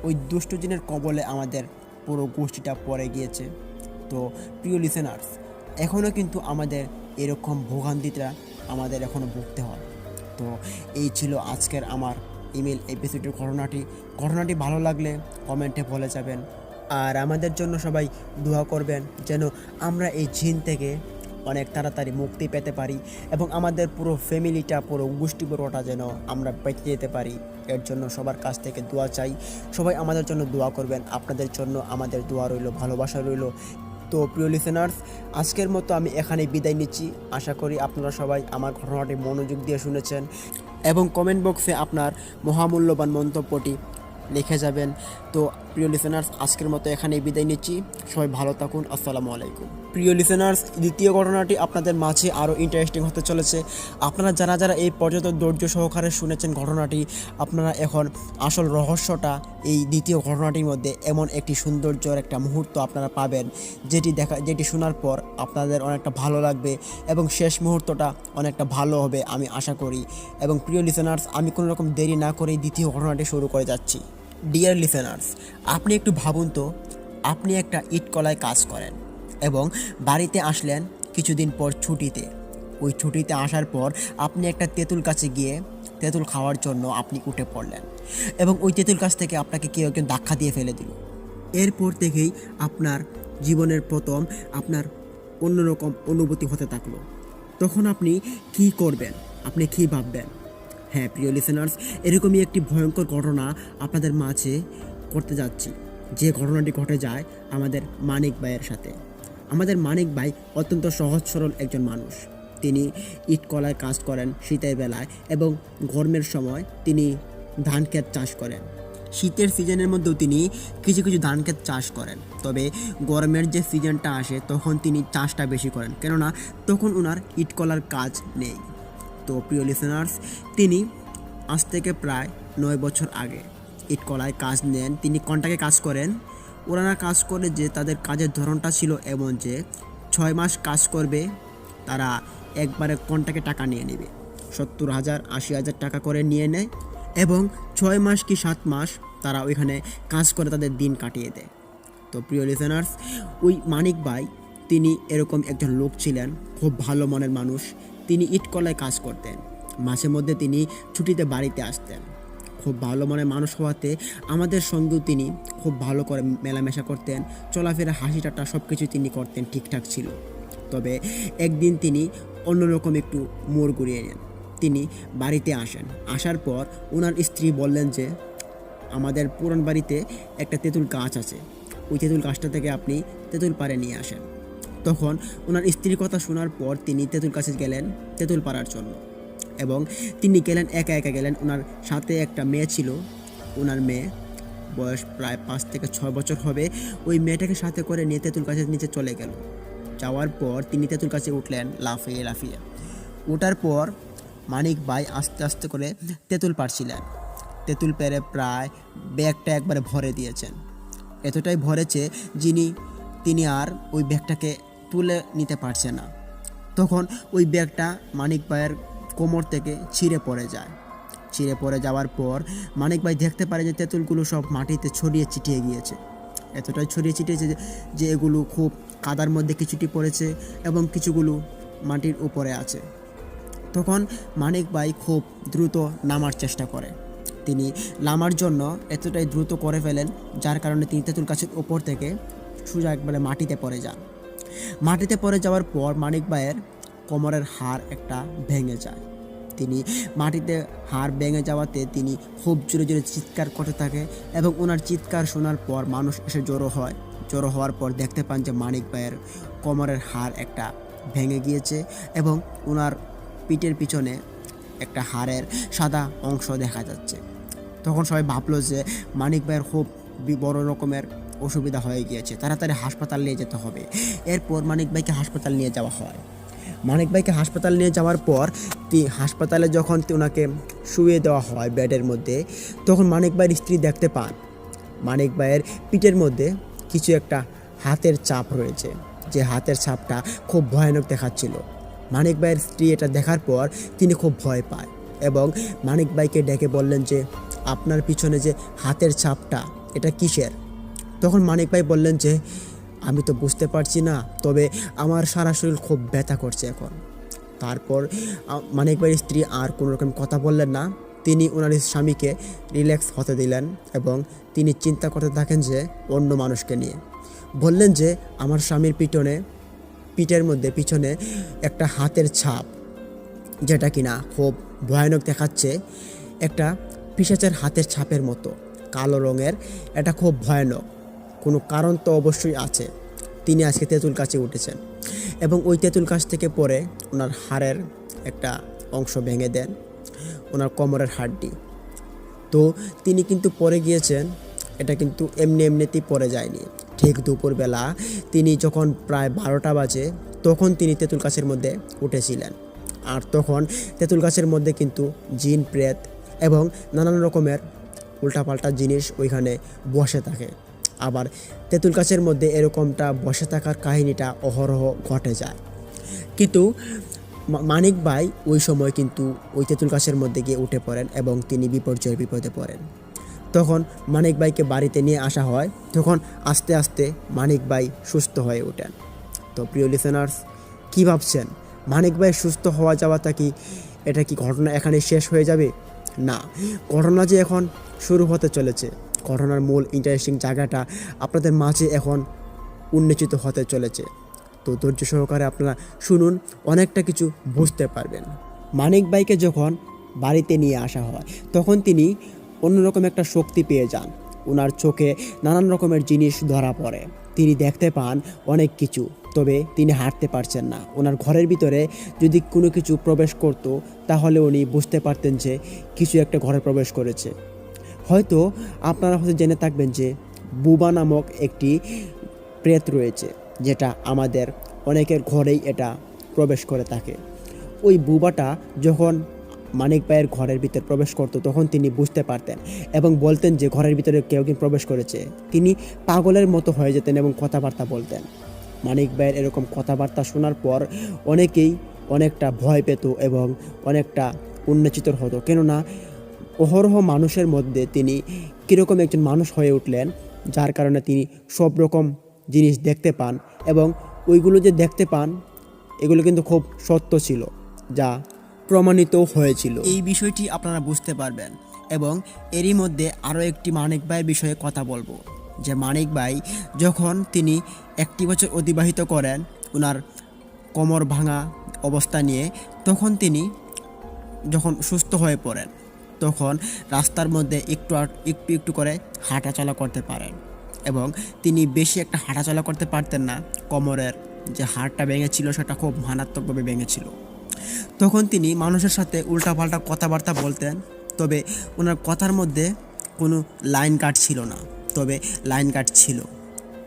ওই দুষ্ট জিনের কবলে আমাদের পুরো গোষ্ঠীটা পড়ে গিয়েছে। তো প্রিয় লিসেনার্স, এখনও কিন্তু আমাদের এরকম ভোগান্তিটা আমাদের এখনও ভুগতে হয়। তো এই ছিল আজকের আমার ইমেল এপিসোডের ঘটনাটি ভালো লাগলে কমেন্টে বলে যাবেন, আর আমাদের জন্য সবাই দোয়া করবেন যেন আমরা এই জিন থেকে অনেক তাড়াতাড়ি মুক্তি পেতে পারি এবং আমাদের পুরো ফ্যামিলিটা পুরো গোষ্ঠীবর্গটা যেন আমরা বেঁচে যেতে পারি। এর জন্য সবার কাছ থেকে দোয়া চাই, সবাই আমাদের জন্য দোয়া করবেন। আপনাদের জন্য আমাদের দোয়া রইল, ভালোবাসা রইল। তো প্রিয় লিসেনার্স, আজকের মতো আমি এখানেই বিদায় নিচ্ছি। আশা করি আপনারা সবাই আমার ঘটনাটি মনোযোগ দিয়ে শুনেছেন এবং কমেন্ট বক্সে আপনার মহামূল্যবান মন্তব্যটি লিখে যাবেন। তো প্রিয় লিসেনার্স, আজকের মতো এখানেই বিদায় নিচ্ছি। সবাই ভালো থাকুন। আসসালামু আলাইকুম। প্রিয় লিসেনার্স, দ্বিতীয় ঘটনাটি আপনাদের মাঝে আরও ইন্টারেস্টিং হতে চলেছে। আপনারা যারা এই পর্যন্ত ধৈর্য সহকারে শুনেছেন ঘটনাটি, আপনারা এখন আসল রহস্যটা এই দ্বিতীয় ঘটনাটির মধ্যে এমন একটি সৌন্দর্যের একটা মুহূর্ত আপনারা পাবেন, যেটি শোনার পর আপনাদের অনেকটা ভালো লাগবে এবং শেষ মুহূর্তটা অনেকটা ভালো হবে আমি আশা করি। এবং প্রিয় লিসেনার্স, আমি কোনো রকম দেরি না করেই দ্বিতীয় ঘটনাটি শুরু করে যাচ্ছি। ডিয়ার লিসেনার্স, আপনি একটু ভাবুন তো, আপনি একটা ইটকলায় কাজ করেন এবং বাড়িতে আসলেন কিছুদিন পর ছুটিতে। ওই ছুটিতে আসার পর আপনি একটা তেঁতুল গাছে গিয়ে তেঁতুল খাওয়ার জন্য আপনি উঠে পড়লেন এবং ওই তেঁতুল গাছ থেকে আপনাকে কেউ একজন ধাক্কা দিয়ে ফেলে দিল। এরপর থেকেই আপনার জীবনের প্রথম আপনার অন্যরকম অনুভূতি হতে থাকলো। তখন আপনি কি করবেন, আপনি কি ভাববেন? হ্যাঁ প্রিয় লিসেনার্স, এরকমই একটি ভয়ঙ্কর ঘটনা আপনাদের মাঝে করতে যাচ্ছি। যে ঘটনাটি ঘটে যায় আমাদের মানিক ভাইয়ের সাথে। আমাদের মানিক ভাই অত্যন্ত সহজ সরল একজন মানুষ। তিনি ইটকলায় কাজ করেন শীতের বেলায় এবং গরমের সময় তিনি ধান ক্ষেত চাষ করেন। শীতের সিজনের মধ্যেও তিনি কিছু কিছু ধান ক্ষেত চাষ করেন। তবে গরমের যে সিজনটা আসে তখন তিনি চাষটা বেশি করেন, কেননা তখন ওনার ইটকলার কাজ নেই। তো প্রিয় লিসেনার্স, তিনি আজ থেকে প্রায় 9 বছর আগে ইটকলায় কাজ নেন। তিনি কন্ট্রাক্টে কাজ করেন। ওনারা কাজ করে যে তাদের কাজের ধরনটা ছিল এমন যে 6 মাস কাজ করবে, তারা একবারে কন্ট্রাক্টে টাকা নিয়ে নেবে, 70,000 80,000 টাকা করে নিয়ে নেয় এবং 6 মাস কি 7 মাস তারা ওইখানে কাজ করে তাদের দিন কাটিয়ে দেয়। তো প্রিয় লিসেনার্স, ওই মানিক ভাই তিনি এরকম একজন লোক ছিলেন, খুব ভালো মনের মানুষ। তিনি ইটকলায় কাজ করতেন, মাঝে মধ্যে তিনি ছুটিতে বাড়িতে আসতেন। খুব ভালো মনের মানুষ হওয়াতে আমাদের সঙ্গেও তিনি খুব ভালো করে মেলামেশা করতেন, চলাফেরা হাসি ঠাট্টা সব কিছু তিনি করতেন, ঠিকঠাক ছিল। তবে একদিন তিনি অন্যরকম একটু মোড় ঘুরিয়ে নেন। তিনি বাড়িতে আসেন, আসার পর ওনার স্ত্রী বললেন যে আমাদের পুরান বাড়িতে একটা তেঁতুল গাছ আছে, ওই তেঁতুল গাছটা থেকে আপনি তেঁতুল পাড়ে নিয়ে আসেন। তখন ওনার স্ত্রীর কথা শোনার পর তিনি তেঁতুল কাছে গেলেন তেঁতুল পাড়ার জন্য, এবং তিনি গেলেন একা একা গেলেন। ওনার সাথে একটা মেয়ে ছিল, ওনার মেয়ে বয়স প্রায় 5 থেকে 6 বছর হবে। ওই মেয়েটাকে সাথে করে নিয়ে তেঁতুল গাছের নিচে চলে গেল। যাওয়ার পর তিনি তেঁতুল গাছে উঠলেন লাফিয়ে লাফিয়ে। ওঠার পর মানিক ভাই আস্তে আস্তে করে তেঁতুল পাড়ছিলেন। তেঁতুল পেরে প্রায় ব্যাগটা একবারে ভরে দিয়েছেন। এতটাই ভরেছে তিনি আর ওই ব্যাগটাকে তুলে নিতে পারছে না। তখন ওই ব্যাগটা মানিক ভাইয়ের কোমর থেকে ছিঁড়ে পড়ে যায়। ছিঁড়ে পড়ে যাওয়ার পর মানিক ভাই দেখতে পারে যে তেঁতুলগুলো সব মাটিতে ছড়িয়ে ছিটিয়ে গিয়েছে। এতটাই ছড়িয়ে ছিটিয়েছে যে এগুলো খুব কাদার মধ্যে কিছুটি পড়েছে এবং কিছুগুলো মাটির উপরে আছে। তখন মানিক ভাই খুব দ্রুত নামার চেষ্টা করে। তিনি নামার জন্য এতটাই দ্রুত করে ফেলেন, যার কারণে তিনি তেঁতুল গাছের ওপর থেকে সোজা একবারে মাটিতে পড়ে যান। মাটিতে পড়ে যাওয়ার পর মানিক ভাইয়ের কোমরের হাড় একটা ভেঙে যায়। তিনি মাটিতে হাড় ভেঙে যাওয়াতে তিনি খুব জোরে জোরে চিৎকার করতে থাকে, এবং ওনার চিৎকার শোনার পর মানুষ এসে জড়ো হয়। জড়ো হওয়ার পর দেখতে পান যে মানিক ভাইয়ের কোমরের হাড় একটা ভেঙে গিয়েছে এবং ওনার পিঠের পিছনে একটা হাড়ের সাদা অংশ দেখা যাচ্ছে। তখন সবাই ভাবলো যে মানিক ভাইয়ের খুব বড় রকমের অসুবিধা হয়ে গিয়েছে, তাড়াতাড়ি হাসপাতাল নিয়ে যেতে হবে। এরপর মানিক ভাইকে হাসপাতাল নিয়ে যাওয়া হয়। মানিক ভাইকে হাসপাতাল নিয়ে যাওয়ার পর হাসপাতালে যখন ওনাকে শুয়ে দেওয়া হয় বেডের মধ্যে, তখন মানিক ভাইয়ের স্ত্রী দেখতে পান মানিক ভাইয়ের পিঠের মধ্যে কিছু একটা হাতের ছাপ রয়েছে, যে হাতের ছাপটা খুব ভয়ানক দেখাচ্ছিল। মানিক ভাইয়ের স্ত্রী এটা দেখার পর তিনি খুব ভয় পায় এবং মানিক ভাইকে ডেকে বললেন যে আপনার পিছনে যে হাতের ছাপটা এটা কিসের? তখন মানিক ভাই বললেন যে আমি তো বুঝতে পারছি না, তবে আমার সারা শরীর খুব ব্যথা করছে এখন। তারপর মানিক ভাইয়ের স্ত্রী আর কোনো রকম কথা বললেন না। তিনি ওনার স্বামীকে রিল্যাক্স হতে দিলেন এবং তিনি চিন্তা করতে থাকেন যে অন্য মানুষকে নিয়ে। বললেন যে আমার স্বামীর পিঠের মধ্যে পিছনে একটা হাতের ছাপ, যেটা কিনা খুব ভয়ানক দেখাচ্ছে, একটা পিশাচের হাতের ছাপের মতো কালো রঙের। এটা খুব ভয়ানক, কোনো কারণ তো অবশ্যই আছে। তিনি আজকে তেঁতুল গাছে উঠেছেন এবং ওই তেঁতুল গাছ থেকে পরে ওনার হাড়ের একটা অংশ ভেঙে দেন, ওনার কোমরের হাড়টি। তো তিনি কিন্তু পড়ে গিয়েছেন, এটা কিন্তু এমনিতেই পড়ে যায়নি। ঠিক দুপুরবেলা তিনি যখন প্রায় 12টা বাজে, তখন তিনি তেঁতুল গাছের মধ্যে উঠেছিলেন। আর তখন তেঁতুল গাছের মধ্যে কিন্তু জিন, প্রেত এবং নানান রকমের উল্টাপাল্টা জিনিস ওইখানে বসে থাকে। আবার তেঁতুল গাছের মধ্যে এরকমটা বসে থাকার কাহিনীটা অহরহ ঘটে যায়। কিন্তু মানিক ভাই ওই সময় কিন্তু ওই তেঁতুল গাছের মধ্যে গিয়ে উঠে পড়েন এবং তিনি বিপদে পড়েন। তখন মানিক ভাইকে বাড়িতে নিয়ে আসা হয়। তখন আস্তে আস্তে মানিক ভাই সুস্থ হয়ে ওঠেন। তো প্রিয় লিসেনার্স, কী ভাবছেন? মানিক ভাই সুস্থ হওয়া যাওয়াটা কি, এটা কি ঘটনা এখানে শেষ হয়ে যাবে? না, ঘটনা যে এখন শুরু হতে চলেছে। ঘটনার মূল ইন্টারেস্টিং জায়গাটা আপনাদের মাঝে এখন উন্মোচিত হতে চলেছে। তো ধৈর্য সহকারে আপনারা শুনুন, অনেকটা কিছু বুঝতে পারবেন। মানিক ভাইকে যখন বাড়িতে নিয়ে আসা হয়, তখন তিনি অন্যরকম একটা শক্তি পেয়ে যান। ওনার চোখে নানান রকমের জিনিস ধরা পড়ে, তিনি দেখতে পান অনেক কিছু, তবে তিনি হাঁটতে পারছেন না। ওনার ঘরের ভিতরে যদি কোনো কিছু প্রবেশ করত, তাহলে উনি বুঝতে পারতেন যে কিছু একটা ঘরে প্রবেশ করেছে। হয়তো আপনারা হয়তো জেনে থাকবেন যে বুবা নামক একটি প্রেত রয়েছে, যেটা আমাদের অনেকের ঘরেই এটা প্রবেশ করে থাকে। ওই বুবাটা যখন মানিক ভাইয়ের ঘরের ভিতরে প্রবেশ করতো, তখন তিনি বুঝতে পারতেন এবং বলতেন যে ঘরের ভিতরে কেউ কি প্রবেশ করেছে। তিনি পাগলের মতো হয়ে যেতেন এবং কথাবার্তা বলতেন। মানিক ভাইয়ের এরকম কথাবার্তা শোনার পর অনেকেই অনেকটা ভয় পেত এবং অনেকটা উন্মোচিত হতো, কেননা অহরহ মানুষের মধ্যে তিনি কীরকম একজন মানুষ হয়ে উঠলেন, যার কারণে তিনি সব রকম জিনিস দেখতে পান এবং ওইগুলো যে দেখতে পান এগুলো কিন্তু খুব সত্য ছিল, যা প্রমাণিত হয়েছিল। এই বিষয়টি আপনারা বুঝতে পারবেন। এবং এরই মধ্যে আরও একটি মানিক ভাইয়ের বিষয়ে কথা বলবো, যে মানিক ভাই যখন তিনি 1 বছর অতিবাহিত করেন ওনার কোমর ভাঙা অবস্থা নিয়ে, তখন তিনি যখন সুস্থ হয়ে পড়েন, তখন রাস্তার মধ্যে একটু করে হাঁটাচলা করতে পারেন এবং তিনি বেশি একটা হাঁটাচলা করতে পারতেন না। কোমরের যে হাড়টা ভেঙেছিল সেটা খুব মারাত্মকভাবে ভেঙেছিল। তখন তিনি মানুষের সাথে উল্টাপাল্টা কথাবার্তা বলতেন, তবে ওনার কথার মধ্যে কোনো লাইন কাট ছিল না, তবে লাইন কাট ছিল,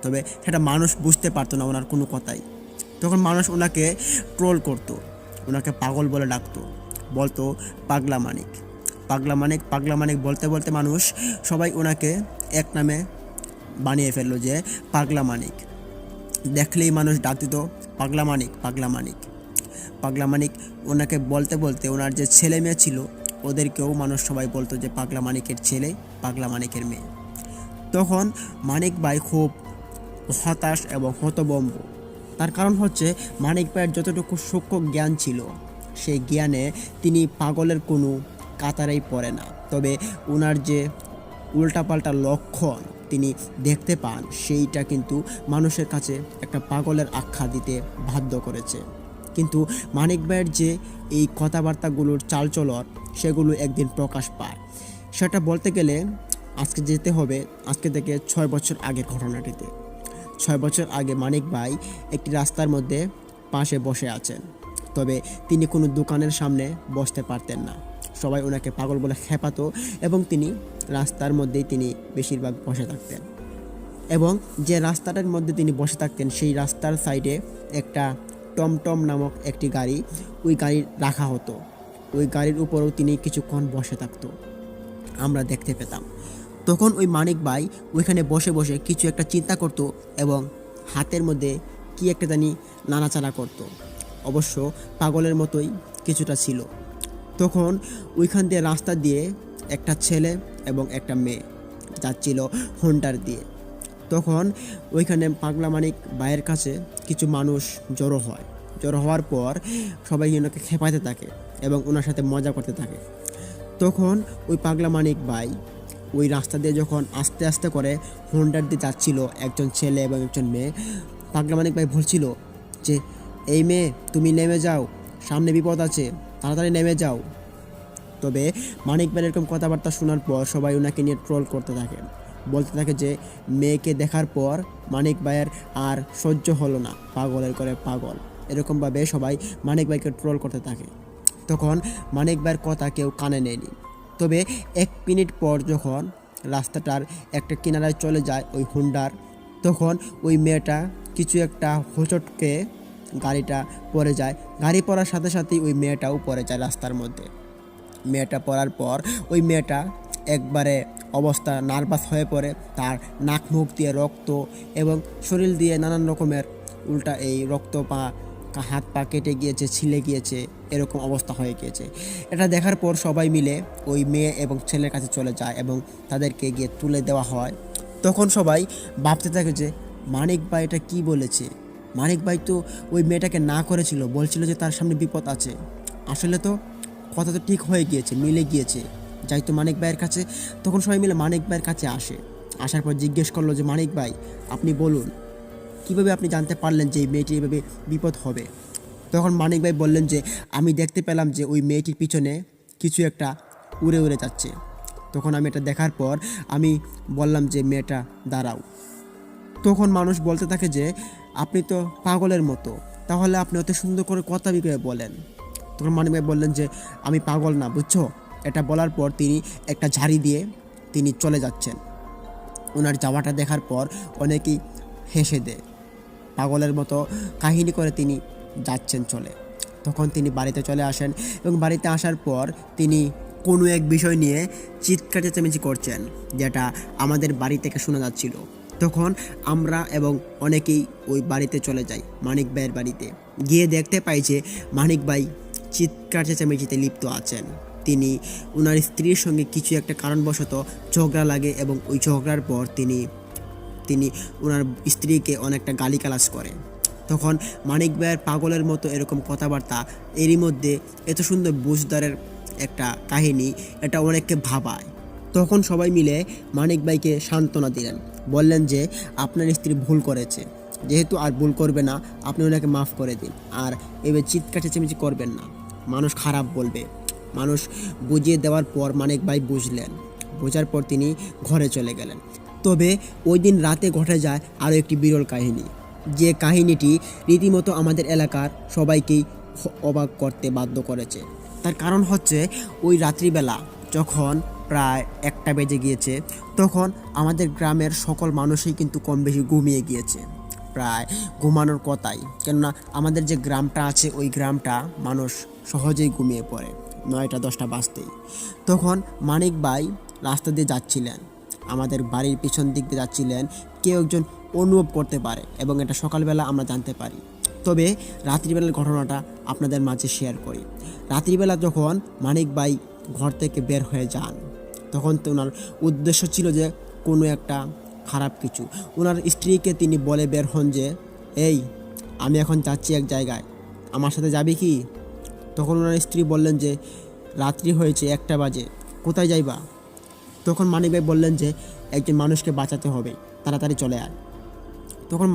তবে সেটা মানুষ বুঝতে পারতো না ওনার কোনো কথাই। তখন মানুষ ওনাকে ট্রোল করতো, ওনাকে পাগল বলে ডাকতো, বলতো পাগলা মানিক, পাগলা মানিক, পাগলা মানিক বলতে বলতে মানুষ সবাই ওনাকে এক নামে বানিয়ে ফেললো যে পাগলা মানিক। দেখলেই মানুষ ডাক দিত পাগলা মানিক, পাগলা মানিক, পাগলা মানিক। ওনাকে বলতে বলতে ওনার যে ছেলে মেয়ে ছিল ওদেরকেও মানুষ সবাই বলতো যে পাগলা মানিকের ছেলে, পাগলা মানিকের মেয়ে। তখন মানিক ভাই খুব হতাশ এবং হতভম্ব। তার কারণ হচ্ছে মানিক ভাইয়ের যতটুকু সূক্ষ্ম জ্ঞান ছিল সেই জ্ঞানে তিনি পাগলের কোনো কাতারেই পড়ে না, তবে ওনার যে উল্টাপাল্টা লক্ষণ তিনি দেখতে পান সেইটা কিন্তু মানুষের কাছে একটা পাগলের আখ্যা দিতে বাধ্য করেছে। কিন্তু মানিক ভাইয়ের যে এই কথাবার্তাগুলোর চালচলন সেগুলো একদিন প্রকাশ পায়। সেটা বলতে গেলে আজকে যেতে হবে আজকে থেকে 6 বছর আগের ঘটনাটিতে। 6 বছর আগে মানিক ভাই একটি রাস্তার মধ্যে পাশে বসে আছেন, তবে তিনি কোনো দোকানের সামনে বসতে পারতেন না। সবাই ওনাকে পাগল বলে খেপাতো এবং তিনি রাস্তার মধ্যেই তিনি বেশিরভাগ বসে থাকতেন। এবং যে রাস্তাটার মধ্যে তিনি বসে থাকতেন সেই রাস্তার সাইডে একটা টমটম নামক একটি গাড়ি, ওই গাড়ি রাখা হতো। ওই গাড়ির উপরেও তিনি কিছুক্ষণ বসে থাকতো, আমরা দেখতে পেতাম। তখন ওই মানিক ভাই ওইখানে বসে বসে কিছু একটা চিন্তা করত এবং হাতের মধ্যে কি একটা জানি নাড়াচাড়া করত, অবশ্য পাগলের মতোই কিছুটা ছিল। তখন ওইখান দিয়ে রাস্তা দিয়ে একটা ছেলে এবং একটা মেয়ে যাচ্ছিল হোন্ডার দিয়ে। তখন ওইখানে পাগলা মানিক ভাইয়ের কাছে কিছু মানুষ জড়ো হয়। জড়ো হওয়ার পর সবাই ওনাকে খেপাতে থাকে এবং ওনার সাথে মজা করতে থাকে। তখন ওই পাগলা মানিক ভাই ওই রাস্তা দিয়ে যখন আস্তে আস্তে করে হোন্ডার দিয়ে যাচ্ছিল একজন ছেলে এবং একজন মেয়ে, পাগলা মানিক ভাই বলছিল যে এই মেয়ে তুমি নেমে যাও, সামনে বিপদ আছে, তাড়াতাড়ি নেমে যাও। তবে মানিক ভাইয়ের এরকম কথাবার্তা শোনার পর সবাই ওনাকে নিয়ে ট্রোল করতে থাকে, বলতে থাকে যে মেয়েকে দেখার পর মানিক ভাইয়ের আর সহ্য হলো না, পাগলের করে পাগল, এরকমভাবে সবাই মানিক ভাইকে ট্রোল করতে থাকে। তখন মানিক ভাইয়ের কথা কেউ কানে নেয়নি। তবে 1 মিনিট পর যখন রাস্তাটার একটা কিনারায় চলে যায় ওই হোন্ডার, তখন ওই মেয়েটা কিছু একটা হোঁচটকে গাড়িটা পড়ে যায়। গাড়ি পড়ার সাথে সাথেই ওই মেয়েটাও পড়ে যায় রাস্তার মধ্যে। মেয়েটা পড়ার পর ওই মেয়েটা একবারে অবস্থা নার্ভাস হয়ে পড়ে, তার নাক মুখ দিয়ে রক্ত এবং শরীর দিয়ে নানান রকমের উল্টা এই রক্ত, হাত পা কেটে গিয়েছে, ছিলে গিয়েছে, এরকম অবস্থা হয়ে গিয়েছে। এটা দেখার পর সবাই মিলে ওই মেয়ে এবং ছেলের কাছে চলে যায় এবং তাদেরকে গিয়ে তুলে দেওয়া হয়। তখন সবাই ভাবতে থাকে যে মানিক ভাই এটা কী বলেছে, মানিক ভাই তো ওই মেয়েটাকে না করেছিল, বলছিল যে তার সামনে বিপদ আছে। আসলে তো কথা তো ঠিক হয়ে গিয়েছে, মিলে গিয়েছে, যাই তো মানিক ভাইয়ের কাছে। তখন সবাই মিলে মানিক ভাইয়ের কাছে আসে। আসার পর জিজ্ঞেস করলো যে মানিক ভাই আপনি বলুন, কীভাবে আপনি জানতে পারলেন যে এই মেয়েটি এভাবে বিপদ হবে? তখন মানিক ভাই বললেন যে আমি দেখতে পেলাম যে ওই মেয়েটির পিছনে কিছু একটা উড়ে উড়ে যাচ্ছে। তখন আমি এটা দেখার পর আমি বললাম যে মেয়েটা দাঁড়াও। তখন মানুষ বলতে থাকে যে আপনি তো পাগলের মতো, তাহলে আপনি অত সুন্দর করে কথা বিক্রয় বলেন। তখন মানিক ভাই বললেন যে আমি পাগল না, বুঝছো। এটা বলার পর তিনি একটা ঝাড়ি দিয়ে তিনি চলে যাচ্ছেন। ওনার যাওয়াটা দেখার পর অনেকেই হেসে দেয়, পাগলের মতো কাহিনী করে তিনি যাচ্ছেন চলে। তখন তিনি বাড়িতে চলে আসেন এবং বাড়িতে আসার পর তিনি কোনো এক বিষয় নিয়ে চিৎকার চেঁচামেচি করছেন, যেটা আমাদের বাড়ি থেকে শোনা যাচ্ছিল। তখন আমরা এবং অনেকেই ওই বাড়িতে চলে যাই, মানিক ভাইয়ের বাড়িতে গিয়ে দেখতে পাই যে মানিক ভাই চিৎকার চেঁচামেচিতে লিপ্ত আছেন। তিনি ওনার স্ত্রীর সঙ্গে কিছু একটা কারণবশত ঝগড়া লাগে এবং ওই ঝগড়ার পর তিনি ওনার স্ত্রীকে অনেকটা গালিগালাজ করে। তখন মানিক ভাইয়ের পাগলের মতো এরকম কথাবার্তা, এরই মধ্যে এত সুন্দর বুঝদারের একটা কাহিনী, এটা অনেককে ভাবায়। তখন সবাই মিলে মানিক ভাইকে সান্ত্বনা দিলেন, বললেন যে আপনার স্ত্রী ভুল করেছে, যেহেতু আর ভুল করবে না, আপনি ওনাকে মাফ করে দিন, আর এবার চিৎকার চেঁচামেচি করবেন না, মানুষ খারাপ বলবে। মানুষ বুঝিয়ে দেওয়ার পর মানিক ভাই বুঝলেন। বোঝার পর তিনি ঘরে চলে গেলেন। তবে ওই দিন রাতে ঘটে যায় আরও একটি বিরল কাহিনী, যে কাহিনীটি রীতিমতো আমাদের এলাকার সবাইকেই অবাক করতে বাধ্য করেছে। তার কারণ হচ্ছে ওই রাত্রিবেলা যখন প্রায় 1টা বেজে গিয়েছে, তখন আমাদের গ্রামের সকল মানুষই কিন্তু কম বেশি ঘুমিয়ে গিয়েছে, প্রায় ঘুমানোর কথাই। কেননা আমাদের যে গ্রামটা আছে ওই গ্রামটা মানুষ সহজেই ঘুমিয়ে পড়ে 9টা 10টা বাজতেই। তখন মানিক ভাই রাস্তা দিয়ে যাচ্ছিলেন, আমাদের বাড়ির পিছন দিক দিয়ে যাচ্ছিলেন, কেউ একজন অনুভব করতে পারে এবং এটা সকালবেলা আমরা জানতে পারি। তবে রাত্রিবেলার ঘটনাটা আপনাদের মাঝে শেয়ার করি। রাত্রিবেলা যখন মানিক ভাই ঘর থেকে বের হয়ে যান, তখন তো ওনার উদ্দেশ্য ছিল যে কোনো একটা খারাপ কিছু। ওনার স্ত্রীকে তিনি বলে বের হন যে, এই আমি এখন যাচ্ছি এক জায়গায়, আমার সাথে যাবি কি? তখন ওনার স্ত্রী বললেন যে, রাত্রি হয়েছে 1টা বাজে, কোথায় যাইবা? তখন মানিক ভাই বললেন যে, একজন মানুষকে বাঁচাতে হবে, তাড়াতাড়ি চলে আয়। তখন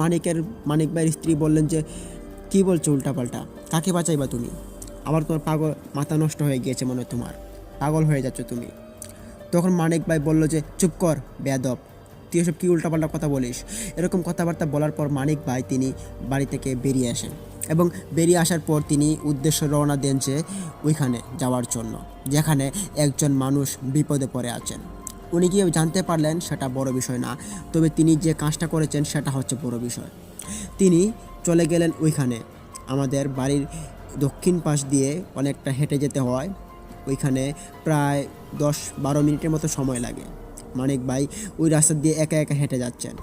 মানিক ভাইয়ের স্ত্রী বললেন যে, কী বলছো উল্টাপাল্টা, কাকে বাঁচাইবা তুমি? আবার তোমার পাগল, মাথা নষ্ট হয়ে গিয়েছে মনে হয়, তোমার পাগল হয়ে যাচ্ছ তুমি। তখন মানিক ভাই বলল যে, চুপ কর বেয়াদব, তুই এসব কী উল্টাপাল্টা কথা বলিস? এরকম কথাবার্তা বলার পর মানিক ভাই তিনি বাড়ি থেকে বেরিয়ে আসেন এবং বেরিয়ে আসার পর তিনি উদ্দেশ্য রওনা দেন যে ওইখানে যাওয়ার জন্য, যেখানে একজন মানুষ বিপদে পড়ে আছেন। উনি কি জানতে পারলেন সেটা বড় বিষয় না, তবে তিনি যে কাজটা করেছেন সেটা হচ্ছে বড় বিষয়। তিনি চলে গেলেন ওইখানে। আমাদের বাড়ির দক্ষিণ পাশ দিয়ে অনেকটা হেঁটে যেতে হয়, ওইখানে প্রায় 10-12 মিনিটের মতো সময় লাগে। মানিক ভাই ওই রাস্তা দিয়ে একা একা হেঁটে যাচ্ছেন।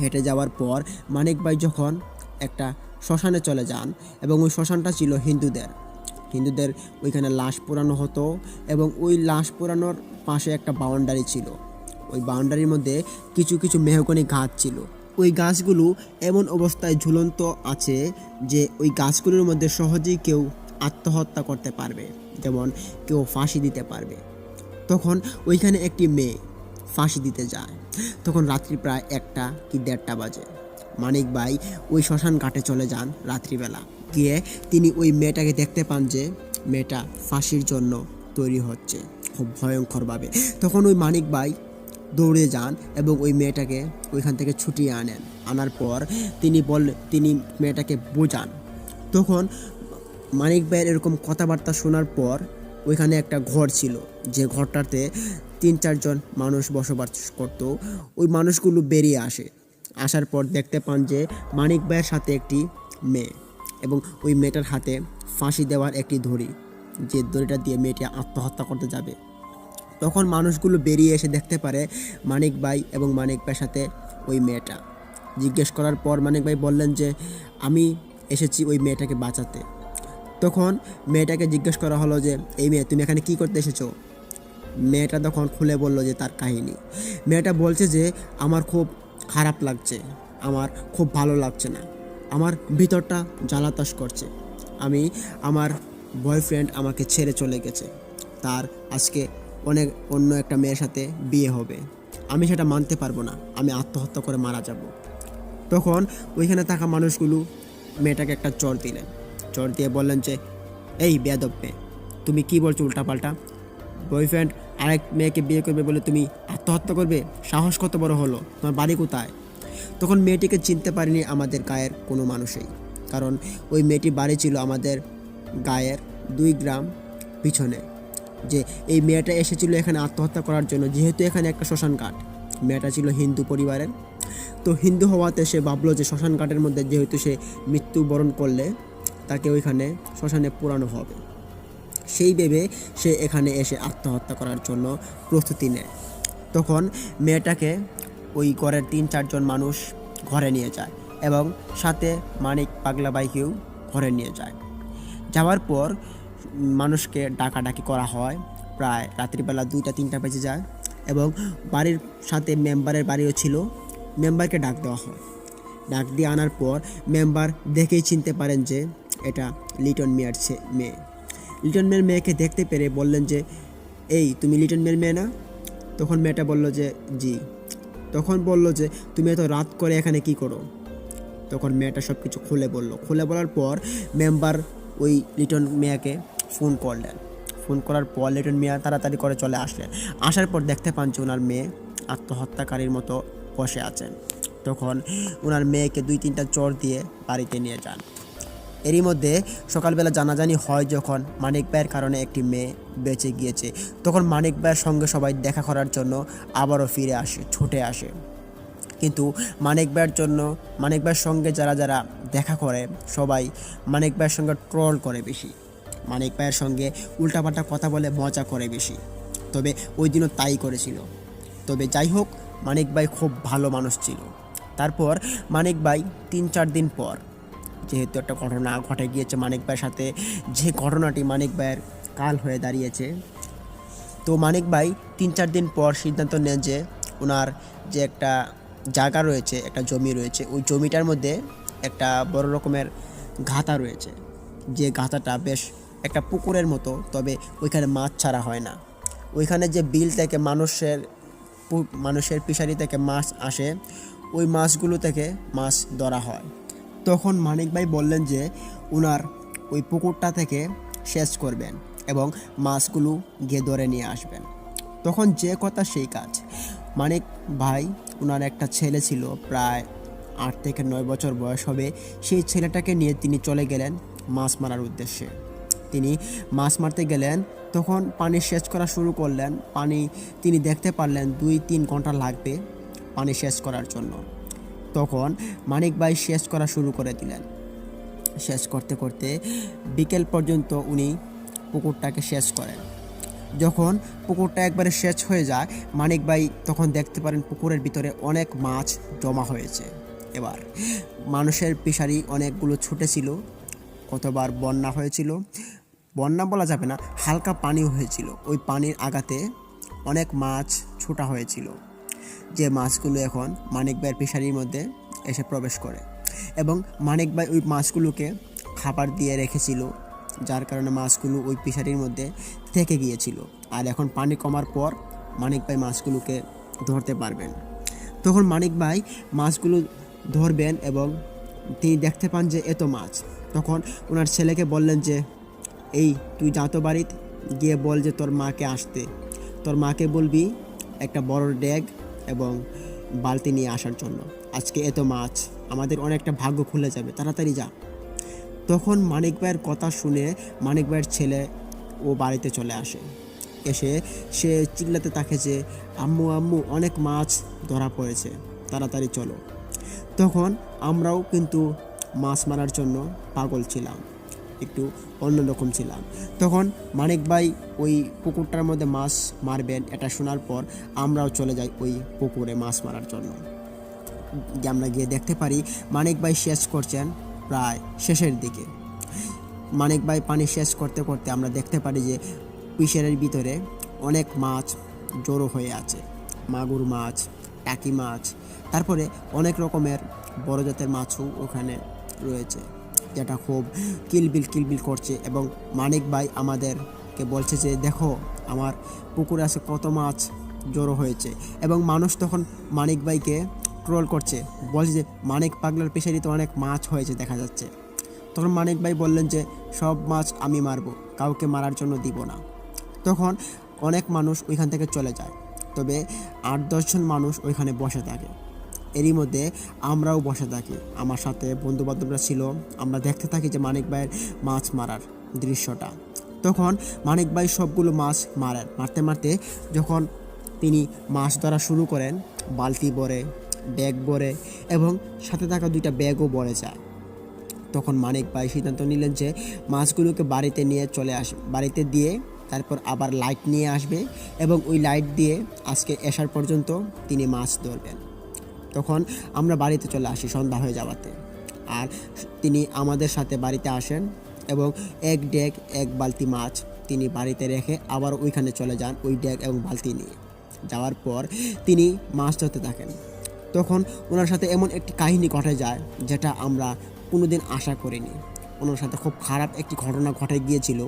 হেঁটে যাওয়ার পর মানিক ভাই যখন একটা শ্মশানে চলে যান, এবং ওই শ্মশানটা ছিল হিন্দুদের ওইখানে লাশ পোড়ানো হতো, এবং ওই লাশ পোড়ানোর পাশে একটা বাউন্ডারি ছিল। ওই বাউন্ডারির মধ্যে কিছু কিছু মেহগনি গাছ ছিল। ওই গাছগুলো এমন অবস্থায় ঝুলন্ত আছে যে ওই গাছগুলোর মধ্যে সহজেই কেউ আত্মহত্যা করতে পারবে, যেমন কেউ ফাঁসি দিতে পারবে। তখন ওইখানে একটি মেয়ে ফাঁসি দিতে যায়। তখন রাত্রি প্রায় 1টা কি 1:30 বাজে। মানিক ভাই ওই শ্মশান ঘাটে চলে যান রাত্রিবেলা। গিয়ে তিনি ওই মেয়েটাকে দেখতে পান যে মেয়েটা ফাঁসির জন্য তৈরি হচ্ছে খুব ভয়ঙ্করভাবে। তখন ওই মানিক ভাই দৌড়ে যান এবং ওই মেয়েটাকে ওইখান থেকে ছুটিয়ে আনার পর তিনি মেয়েটাকে বোঝান। তখন মানিক ভাইয়ের এরকম কথাবার্তা শোনার পর ওইখানে একটা ঘর ছিল, যে ঘরটাতে 3-4 জন মানুষ বসবাস করত। ওই মানুষগুলো বেরিয়ে আসার পর দেখতে পান যে মানিক ভাইয়ের সাথে একটি মেয়ে, এবং ওই মেয়েটার হাতে ফাঁসি দেওয়ার একটি দড়ি, যে দড়িটা দিয়ে মেয়েটি আত্মহত্যা করতে যাবে। তখন মানুষগুলো বেরিয়ে এসে দেখতে পারে মানিক ভাই এবং মানিক ভাইয়ের সাথে ওই মেয়েটা। জিজ্ঞেস করার পর মানিক ভাই বললেন যে, আমি এসেছি ওই মেয়েটাকে বাঁচাতে। তখন মেয়েটাকে জিজ্ঞেস করা হলো যে, এই মেয়ে, তুমি এখানে কি করতে এসেছো? মেয়েটা তখন খুলে বলল যে তার কাহিনী। মেয়েটা বলছে যে, আমার খুব খারাপ লাগছে, আমার খুব ভালো লাগছে না, আমার ভিতরটা জ্বালাতস করছে। আমার বয়ফ্রেন্ড আমাকে ছেড়ে চলে গেছে, তার আজকে অন্য একটা মেয়ের সাথে বিয়ে হবে, আমি সেটা মানতে পারবো না, আমি আত্মহত্যা করে মারা যাব। তখন ওইখানে থাকা মানুষগুলো মেয়েটাকে একটা চড় দিলেন। চড় দিয়ে বললেন যে, এই বেয়াদব মেয়ে, তুমি কি বলছো উল্টাপাল্টা? বয়ফ্রেন্ড আরেক মেয়েকে বিয়ে করবে বলে তুমি আত্মহত্যা করবে? সাহস কত বড় হলো, তোমার বাড়ি কোথায়? তখন মেয়েটিকে চিনতে পারিনি আমাদের গায়ের কোনো মানুষই, কারণ ওই মেয়েটির বাড়ি ছিল আমাদের গায়ের 2 গ্রাম পিছনে। যে এই মেয়েটা এসেছিল এখানে আত্মহত্যা করার জন্য, যেহেতু এখানে একটা শ্মশান ঘাট, মেয়েটা ছিল হিন্দু পরিবারের, তো হিন্দু হওয়াতে সে ভাবলো যে শ্মশান ঘাটের মধ্যে যেহেতু সে মৃত্যুবরণ করলে তাকে ওইখানে শ্মশানে পোড়ানো হবে, সেই ভেবে সে এখানে এসে আত্মহত্যা করার জন্য প্রস্তুতি নেয়। তখন মেয়েটাকে ওই ঘরের 3-4 জন মানুষ ঘরে নিয়ে যায়, এবং সাথে মানিক পাগলা বাইকেও ঘরে নিয়ে যায়। যাওয়ার পর মানুষকে ডাকাডাকি করা হয়, প্রায় রাত্রিবেলা 2টা-3টা বেজে যায়, এবং বাড়ির সাথে মেম্বারের বাড়িও ছিল, মেম্বারকে ডাক দেওয়া হয়। ডাক দিয়ে আনার পর মেম্বার দেখেই চিনতে পারেন যে এটা লিটন মিয়ার মেয়ে। লিটন মিয়ার মেয়েকে দেখতে পেরে বললেন যে, এই তুমি লিটন মিয়ার মেয়ে না? তখন মেয়েটা বলল যে, জি। তখন বলল যে, তুমি এত রাত করে এখানে কি করো? তখন মেয়েটা সব কিছু খুলে বলার পর মেম্বার ওই লিটন মিয়াকে ফোন করলেন। ফোন করার পর লিটন মিয়া তাড়াতাড়ি করে চলে আসলেন। আসার পর দেখতে পান যে ওনার মেয়ে আত্মহত্যাকারীর মতো বসে আছেন। তখন ওনার মেয়েকে 2-3টা চড় দিয়ে বাড়িতে নিয়ে যান। এরই মধ্যে সকালবেলা জানাজানি হয় যখন মানিক ভাইয়ের কারণে একটি মেয়ে বেঁচে গিয়েছে। তখন মানিক ভাইয়ের সঙ্গে সবাই দেখা করার জন্য আবারও ফিরে আসে, ছুটে আসে। কিন্তু মানিক ভাইয়ের সঙ্গে যারা যারা দেখা করে সবাই মানিক ভাইয়ের সঙ্গে ট্রল করে বেশি, মানিক ভাইয়ের সঙ্গে উল্টাপাল্টা কথা বলে মজা করে বেশি। তবে ওই দিনও তাই করেছিল। তবে যাই হোক, মানিক ভাই খুব ভালো মানুষ ছিল। তারপর মানিক ভাই 3-4 দিন পর, যেহেতু একটা ঘটনা ঘটে গিয়েছে মানিক ভাইয়ের সাথে, যে ঘটনাটি মানিক ভাইয়ের কাল হয়ে দাঁড়িয়েছে, তো মানিক ভাই 3-4 দিন পর সিদ্ধান্ত নেন যে ওনার যে একটা জায়গা রয়েছে, একটা জমি রয়েছে, ওই জমিটার মধ্যে একটা বড় রকমের গাঁথা রয়েছে। যে গাঁথাটা বেশ একটা পুকুরের মতো, তবে ওইখানে মাছ ছাড়া হয় না। ওইখানে যে বিল থেকে মানুষের ফিশারি থেকে মাছ আসে, ওই মাছগুলো থেকে মাছ ধরা হয়। তখন মানিক ভাই বললেন যে ওনার ওই পুকুরটা থেকে সেচ করবেন এবং মাছগুলো গিয়ে ধরে নিয়ে আসবেন। তখন যে কথা সেই কাজ। মানিক ভাই, ওনার একটা ছেলে ছিল, প্রায় 8 থেকে 9 বছর বয়স হবে। সেই ছেলেটাকে নিয়ে তিনি চলে গেলেন মাছ মারার উদ্দেশ্যে। তিনি মাছ মারতে গেলেন, তখন পানি সেচ করা শুরু করলেন। তিনি দেখতে পারলেন 2-3 ঘন্টা লাগবে পানি সেচ করার জন্য। তখন মানিক ভাই সেচ করা শুরু করে দিলেন। সেচ করতে করতে বিকেল পর্যন্ত উনি পুকুরটাকে সেচ করেন। যখন পুকুরটা একবারে সেচ হয়ে যায়, মানিক ভাই তখন দেখতে পারেন পুকুরের ভিতরে অনেক মাছ জমা হয়েছে। এবার মানুষের ফিশারি অনেকগুলো ছুটেছিল। কতবার বন্যা হয়েছিল, বন্যা বলা যাবে না, হালকা পানিও হয়েছিল। ওই পানির আঘাতে অনেক মাছ ছোটা হয়েছিল, যে মাছগুলো এখন মানিক ভাইয়ের ফিশারির মধ্যে এসে প্রবেশ করে। এবং মানিক ভাই ওই মাছগুলোকে খাবার দিয়ে রেখেছিল, যার কারণে মাছগুলো ওই ফিশারির মধ্যে থেকে গিয়েছিল। আর এখন পানি কমার পর মানিক ভাই মাছগুলোকে ধরতে পারবেন। তখন মানিক ভাই মাছগুলো ধরবেন এবং তিনি দেখতে পান যে এত মাছ। তখন ওনার ছেলেকে বললেন যে এই তুই যা তো বাড়িতে গিয়ে বল যে তোর মাকে আসতে, তোর মাকে বলবি একটা বড় ড্যাগ এবং বালতি নিয়ে আসার জন্য। আজকে এত মাছ, আমাদের অনেকটা ভাগ্য খুলে যাবে, তাড়াতাড়ি যা। তখন মানিক ভাইয়ের কথা শুনে মানিক ভাইয়ের ছেলে ও বাড়িতে চলে আসে। এসে সে চিল্লাতে থাকে যে আম্মু আম্মু অনেক মাছ ধরা পড়েছে, তাড়াতাড়ি চলো। তখন আমরাও কিন্তু মাছ মারার জন্য পাগল ছিলাম, একটু অন্যরকম ছিলাম। তখন মানিক ভাই ওই পুকুরটার মধ্যে মাছ মারবেন, এটা শোনার পর আমরাও চলে যাই ওই পুকুরে মাছ মারার জন্য। আমরা গিয়ে দেখতে পারি মানিক ভাই সেচ করছেন প্রায় শেষের দিকে। মানিক ভাই পানি সেচ করতে করতে আমরা দেখতে পারি যে ফিশারির ভিতরে অনেক মাছ জড়ো হয়ে আছে, মাগুর মাছ, টাকি মাছ, তারপরে অনেক রকমের বড় জাতের মাছও ওখানে রয়েছে, যেটা খুব কিলবিল করছে। এবং মানিক ভাই আমাদেরকে বলছে যে দেখো আমার পুকুরে আছে কত মাছ জড়ো হয়েছে। এবং মানুষ তখন মানিক ভাইকে ট্রোল করছে, বলছে যে মানিক পাগলার ফিশারিতে অনেক মাছ হয়েছে দেখা যাচ্ছে। তখন মানিক ভাই বললেন যে সব মাছ আমি মারবো, কাউকে মারার জন্য দিব না। তখন অনেক মানুষ ওইখান থেকে চলে যায়, তবে 8-10 জন মানুষ ওইখানে বসে থাকে। এরই মধ্যে আমরাও বসে থাকি, আমার সাথে বন্ধুবান্ধবরা ছিল। আমরা দেখতে থাকি যে মানিক ভাইয়ের মাছ মারার দৃশ্যটা। তখন মানিক ভাই সবগুলো মাছ মারতে মারতে যখন তিনি মাছ ধরা শুরু করেন, বালতি ভরে, ব্যাগ ভরে এবং সাথে থাকা 2টা ব্যাগও ভরে যায়। তখন মানিক ভাই সিদ্ধান্ত নিলেন যে মাছগুলোকে বাড়িতে নিয়ে চলে আসবে, বাড়িতে দিয়ে তারপর আবার লাইট নিয়ে আসবে এবং ওই লাইট দিয়ে আজকে এসার পর্যন্ত তিনি মাছ ধরবেন। তখন আমরা বাড়িতে চলে আসি সন্ধ্যা হয়ে যাওয়াতে, আর তিনি আমাদের সাথে বাড়িতে আসেন এবং এক ড্যাগ 1 বালতি মাছ তিনি বাড়িতে রেখে আবার ওইখানে চলে যান ওই ড্যাগ এবং বালতি নিয়ে। যাওয়ার পর তিনি মাছ ধরতে থাকেন। তখন ওনার সাথে এমন একটি কাহিনী ঘটে যায় যেটা আমরা কোনোদিন আশা করিনি। ওনার সাথে খুব খারাপ একটি ঘটনা ঘটে গিয়েছিল।